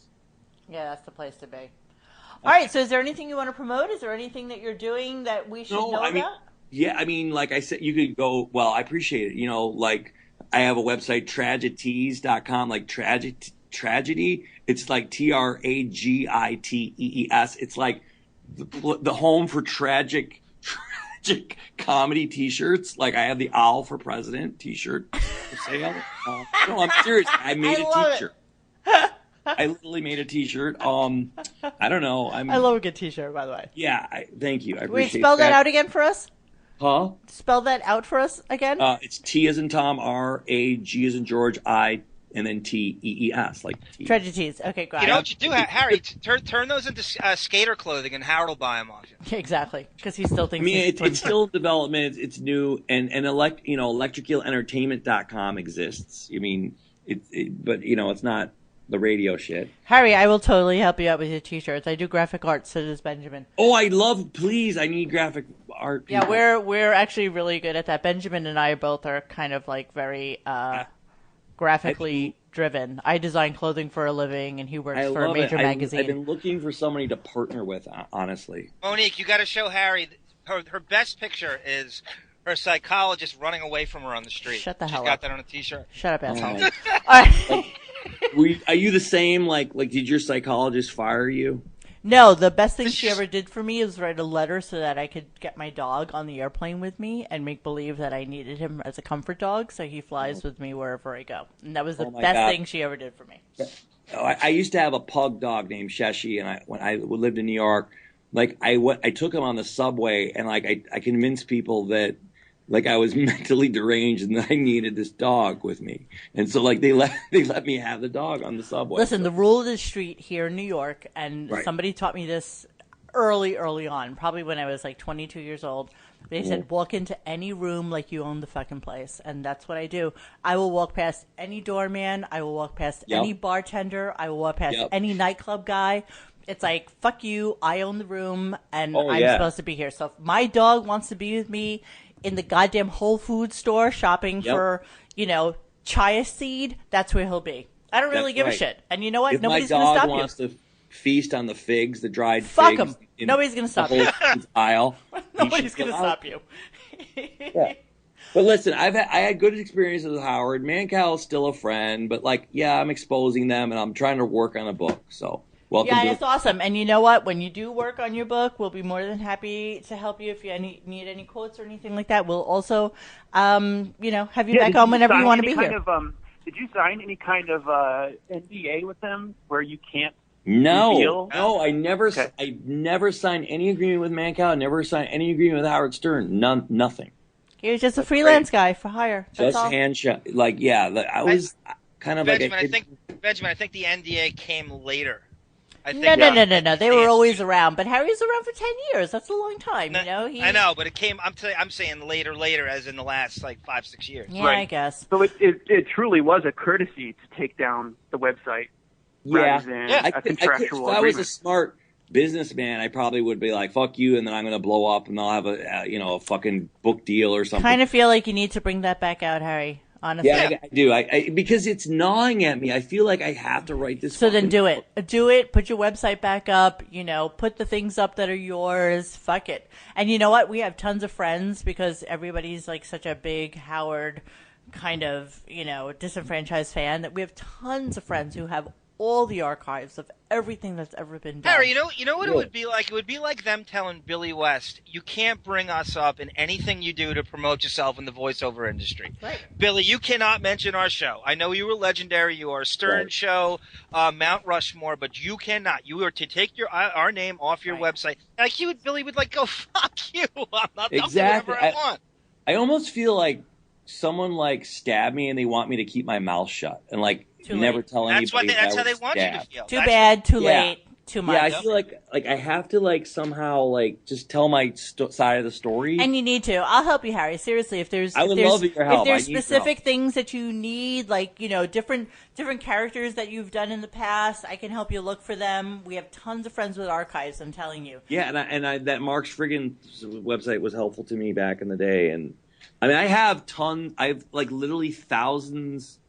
Yeah, that's the place to be. All right, so is there anything you want to promote? Is there anything that you're doing that we should know about? Yeah, I mean, like I said, you could go, well, I appreciate it. Like I have a website, tragitees.com, like tragedy. It's like TRAGITEES. It's like the home for tragic comedy t-shirts. Like I have the Owl for President t-shirt for sale. No, I'm serious. I made a t-shirt. I literally made a t-shirt. I don't know. I love a good t-shirt, by the way. Yeah, thank you. I appreciate Wait, spell that out again for us? Huh? Spell that out for us again? It's T as in Tom, R, A, G as in George, I, and then T-E-E-S, like T. Tragedies. Okay, got it. You know what you do, Harry? Turn those into skater clothing, and Howard will buy them off you. Exactly, because he still thinks. I mean, it's still in development. It's new, and electricalentertainment.com exists. I mean, but it's not. the radio shit. Harry, I will totally help you out with your T-shirts. I do graphic art, so does Benjamin. Oh, please, I need graphic art people. Yeah, we're actually really good at that. Benjamin and I both are kind of like very graphically driven. I design clothing for a living, and he works for a major magazine. I've been looking for somebody to partner with, honestly. Monique, you got to show Harry. Her best picture is her psychologist running away from her on the street. Shut the hell up. She's got that on a T-shirt. Shut up, asshole. Are you the same? Like, did your psychologist fire you? No, the best thing she ever did for me is write a letter so that I could get my dog on the airplane with me and make believe that I needed him as a comfort dog, so he flies with me wherever I go. And that was the best thing she ever did for me. I used to have a pug dog named Sheshi, and when I lived in New York, like I took him on the subway, and like I convinced people that like I was mentally deranged and that I needed this dog with me, and so like they let me have the dog on the subway. Listen, the rule of the street here in New York, and somebody taught me this early on, probably when I was like 22 years old. They said, walk into any room like you own the fucking place, and that's what I do. I will walk past any doorman. I will walk past any bartender. I will walk past any nightclub guy. It's like, fuck you, I own the room, and I'm supposed to be here. So if my dog wants to be with me in the goddamn Whole Foods store shopping for, chia seed, that's where he'll be. I don't really give a shit. And you know what? If nobody's going to stop you. my dog wants to feast on the figs, the dried fuck figs. Him. Nobody's going to stop you. Aisle. Nobody's going to stop you. But listen, I had good experiences with Howard. Mancow's still a friend, but like, I'm exposing them, and I'm trying to work on a book, so... Welcome it's awesome. And you know what? When you do work on your book, we'll be more than happy to help you if you need any quotes or anything like that. We'll also, have you back on whenever you want to be here. Did you sign any kind of NDA with them where you can't No, I never signed any agreement with Mancow. I never signed any agreement with Howard Stern. Nothing. He was just a freelance guy for hire. That's just all. handshake. I was kind of Benjamin, Benjamin, I think the NDA came later. No. They were always around, but Harry was around for 10 years. That's a long time, I know, but it came. I'm saying later, as in the last 5-6 years. Yeah, right. I guess. So it truly was a courtesy to take down the website. Rather than a contractual if I was a smart businessman, I probably would be like, "Fuck you," and then I'm going to blow up, and I'll have a fucking book deal or something. Kind of feel like you need to bring that back out, Harry. Honestly. Yeah, I do. I because it's gnawing at me. I feel like I have to write this. So then do it. Do it. Put your website back up. Put the things up that are yours. Fuck it. And you know what? We have tons of friends because everybody's like such a big Howard kind of, disenfranchised fan that we have tons of friends who have all the archives of everything that's ever been done. Harry, you know what it would be like? It would be like them telling Billy West, you can't bring us up in anything you do to promote yourself in the voiceover industry. Right. Billy, you cannot mention our show. I know you were legendary. You are a Stern show, Mount Rushmore, but you cannot. You are to take our name off your website. Like Billy would go, fuck you. I'm not exactly. Whatever I want. I almost feel like someone stabbed me and they want me to keep my mouth shut and never tell anybody. That's how they want you to feel. Too bad, too late, too much. Yeah, I feel like I have to somehow just tell my side of the story. And you need to. I'll help you, Harry. Seriously, if there's love your help. If there's specific things that you need, different characters that you've done in the past, I can help you look for them. We have tons of friends with archives. I'm telling you. Yeah, and that Mark's friggin' website was helpful to me back in the day, and I mean I have literally thousands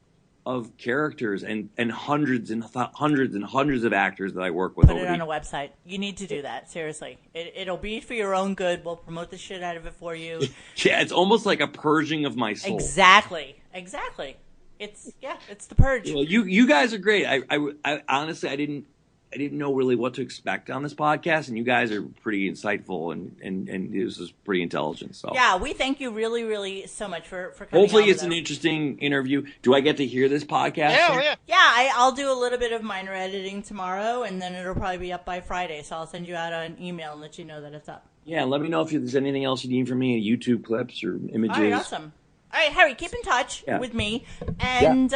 of characters and hundreds and hundreds of actors that I work with. Put it on a website. You need to do that. Seriously. It'll be for your own good. We'll promote the shit out of it for you. Yeah, it's almost like a purging of my soul. Exactly. It's the purge. Well, you guys are great. I honestly I didn't know really what to expect on this podcast, and you guys are pretty insightful and this is pretty intelligent. So yeah, we thank you really, really so much for coming. Hopefully, it's an interesting interview. Do I get to hear this podcast? Yeah. I'll do a little bit of minor editing tomorrow, and then it'll probably be up by Friday. So I'll send you out an email and let you know that it's up. Yeah, let me know if there's anything else you need from me, YouTube clips or images. All right, awesome. All right, Harry, keep in touch with me, and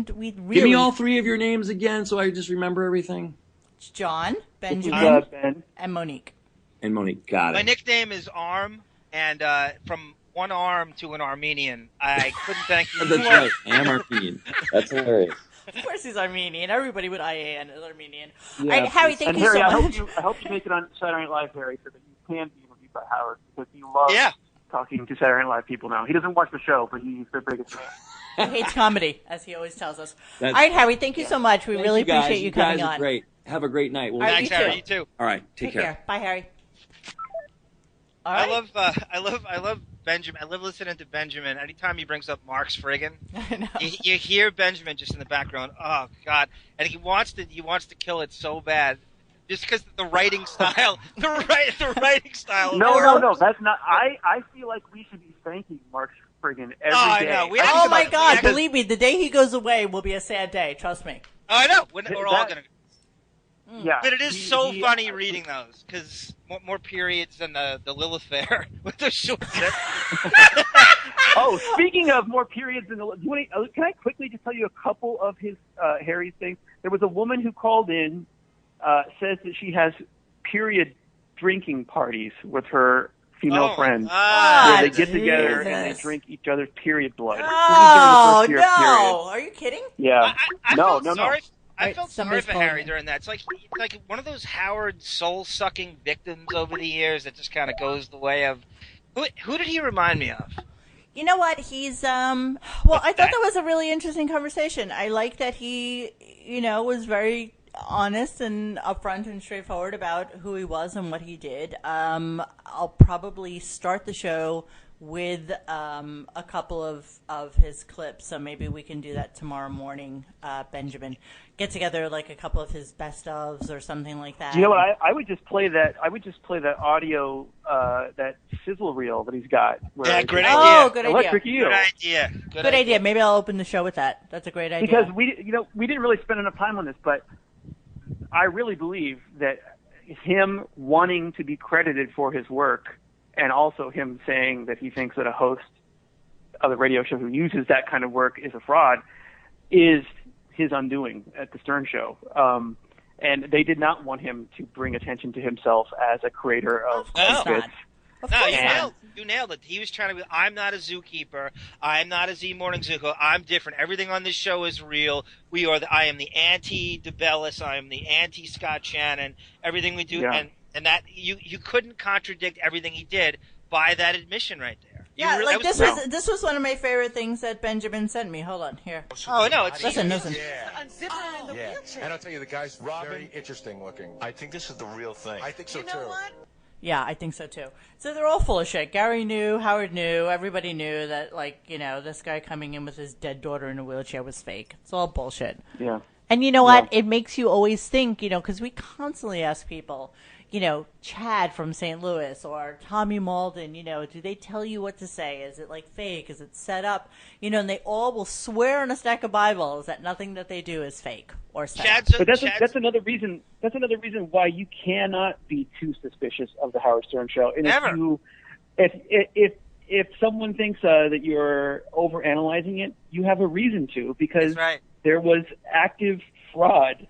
we really give me all three of your names again, so I just remember everything. It's John, Benjamin, and Monique. Got it. My nickname is Arm, and from one arm to an Armenian, I couldn't thank you That's more. right, I am Armenian. That's hilarious. Of course he's Armenian. Everybody with IAN is Armenian. Yeah. All right, Harry, thank you Harry, so much. I hope you make it on Saturday Night Live, Harry, so that you can be interviewed by Howard, because he loves talking to Saturday Night Live people now. He doesn't watch the show, but he's their biggest fan. He hates comedy, as he always tells us. All right, Harry, thank you so much. We really appreciate you coming on. You guys are great. Have a great night. Thanks, Harry. You too. All right, take care. Bye, Harry. All right. I love Benjamen. I love listening to Benjamen. Anytime he brings up Mark's friggin', you hear Benjamen just in the background. Oh God! And he wants to kill it so bad, just because the writing style, the writing style. No, that's not. I feel like we should be thanking Mark's friggin' every day. I know. Oh my God! Believe me, the day he goes away will be a sad day. Trust me. Oh, I know. We're all gonna. Yeah, but it is so funny reading those, because more periods than the Lilith Fair with the short zip. Oh, speaking of more periods than can I quickly just tell you a couple of his Harry's things? There was a woman who called in, says that she has period drinking parties with her female friends, where they get together and they drink each other's period blood. Oh, no. Are you kidding? Yeah. No. I felt sorry for Harry during that. It's like one of those Howard soul-sucking victims over the years that just kind of goes the way of... Who did he remind me of? You know what? He's, well, I thought that was a really interesting conversation. I like that he, was very honest and upfront and straightforward about who he was and what he did. I'll probably start the show with a couple of his clips, so maybe we can do that tomorrow morning, Benjamen. Get together like a couple of his best ofs or something like that. You know what? I would just play that. I would just play that audio, that sizzle reel that he's got. Yeah, great idea. Oh, good Electric idea. Eel. Good idea. Maybe I'll open the show with that. That's a great idea. Because we didn't really spend enough time on this, but I really believe that him wanting to be credited for his work, and also him saying that he thinks that a host of a radio show who uses that kind of work is a fraud, is his undoing at the Stern Show. And they did not want him to bring attention to himself as a creator of bits. You nailed it. He was trying to be, I'm not a zookeeper. I'm not a Z Morning Zuko. I'm different. Everything on this show is real. I am the anti-DeBellis. I am the anti-Scott Shannon. Everything we do, and that you couldn't contradict everything he did by that admission right there. This was one of my favorite things that Benjamen sent me. Hold on, here. Oh no, listen. Yeah. And I'll tell you, the guy's very interesting looking. I think this is the real thing. I think so too. What? Yeah, I think so too. So they're all full of shit. Gary knew, Howard knew, everybody knew that, this guy coming in with his dead daughter in a wheelchair was fake. It's all bullshit. Yeah. And you know what? It makes you always think, because we constantly ask people, Chad from St. Louis or Tommy Malden, do they tell you what to say? Is it fake? Is it set up? And they all will swear on a stack of Bibles that nothing that they do is fake or set up. But that's another reason. That's another reason why you cannot be too suspicious of the Howard Stern Show. And Never. If someone thinks that you're overanalyzing it, you have a reason to, because there was active fraud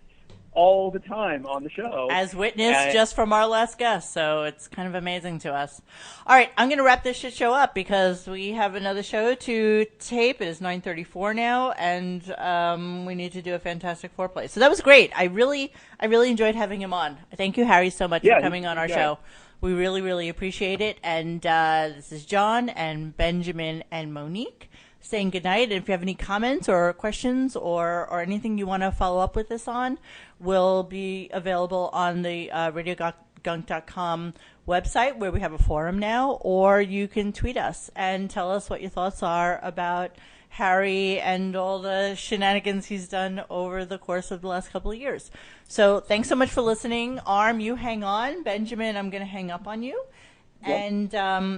all the time on the show. As witnessed just from our last guest, so it's kind of amazing to us. All right, I'm going to wrap this shit show up because we have another show to tape. It is 9:34 now, and we need to do a Fantastic Foreplay. So that was great. I really enjoyed having him on. Thank you, Harry, so much for coming on our show. We really, really appreciate it. And this is John and Benjamen and Monique saying goodnight. And if you have any comments or questions or anything you want to follow up with us on, will be available on the Radiogunk.com website, where we have a forum now, or you can tweet us and tell us what your thoughts are about Harry and all the shenanigans he's done over the course of the last couple of years. So thanks so much for listening. Arm, you hang on. Benjamen, I'm going to hang up on you. Yep.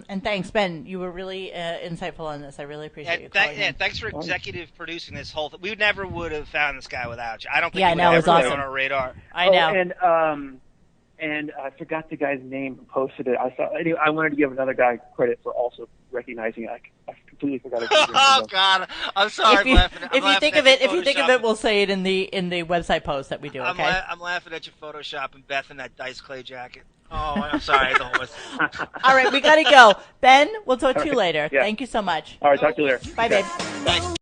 And thanks, Ben. You were really insightful on this. I really appreciate you calling in. Thanks for executive producing this whole thing. We never would have found this guy without you. I don't think he would have ever been awesome. on our radar. I know. And I forgot the guy's name who posted it. I wanted to give another guy credit for also recognizing it. I completely forgot his name. Oh God, I'm sorry. If you think of it, we'll say it in the website post that we do. Okay. I'm laughing at your Photoshop and Beth in that Dice Clay jacket. Oh, I'm sorry. All right, we got to go. Ben, we'll talk to you later. Yeah. Thank you so much. All right, talk to you later. Bye, babe. Thanks.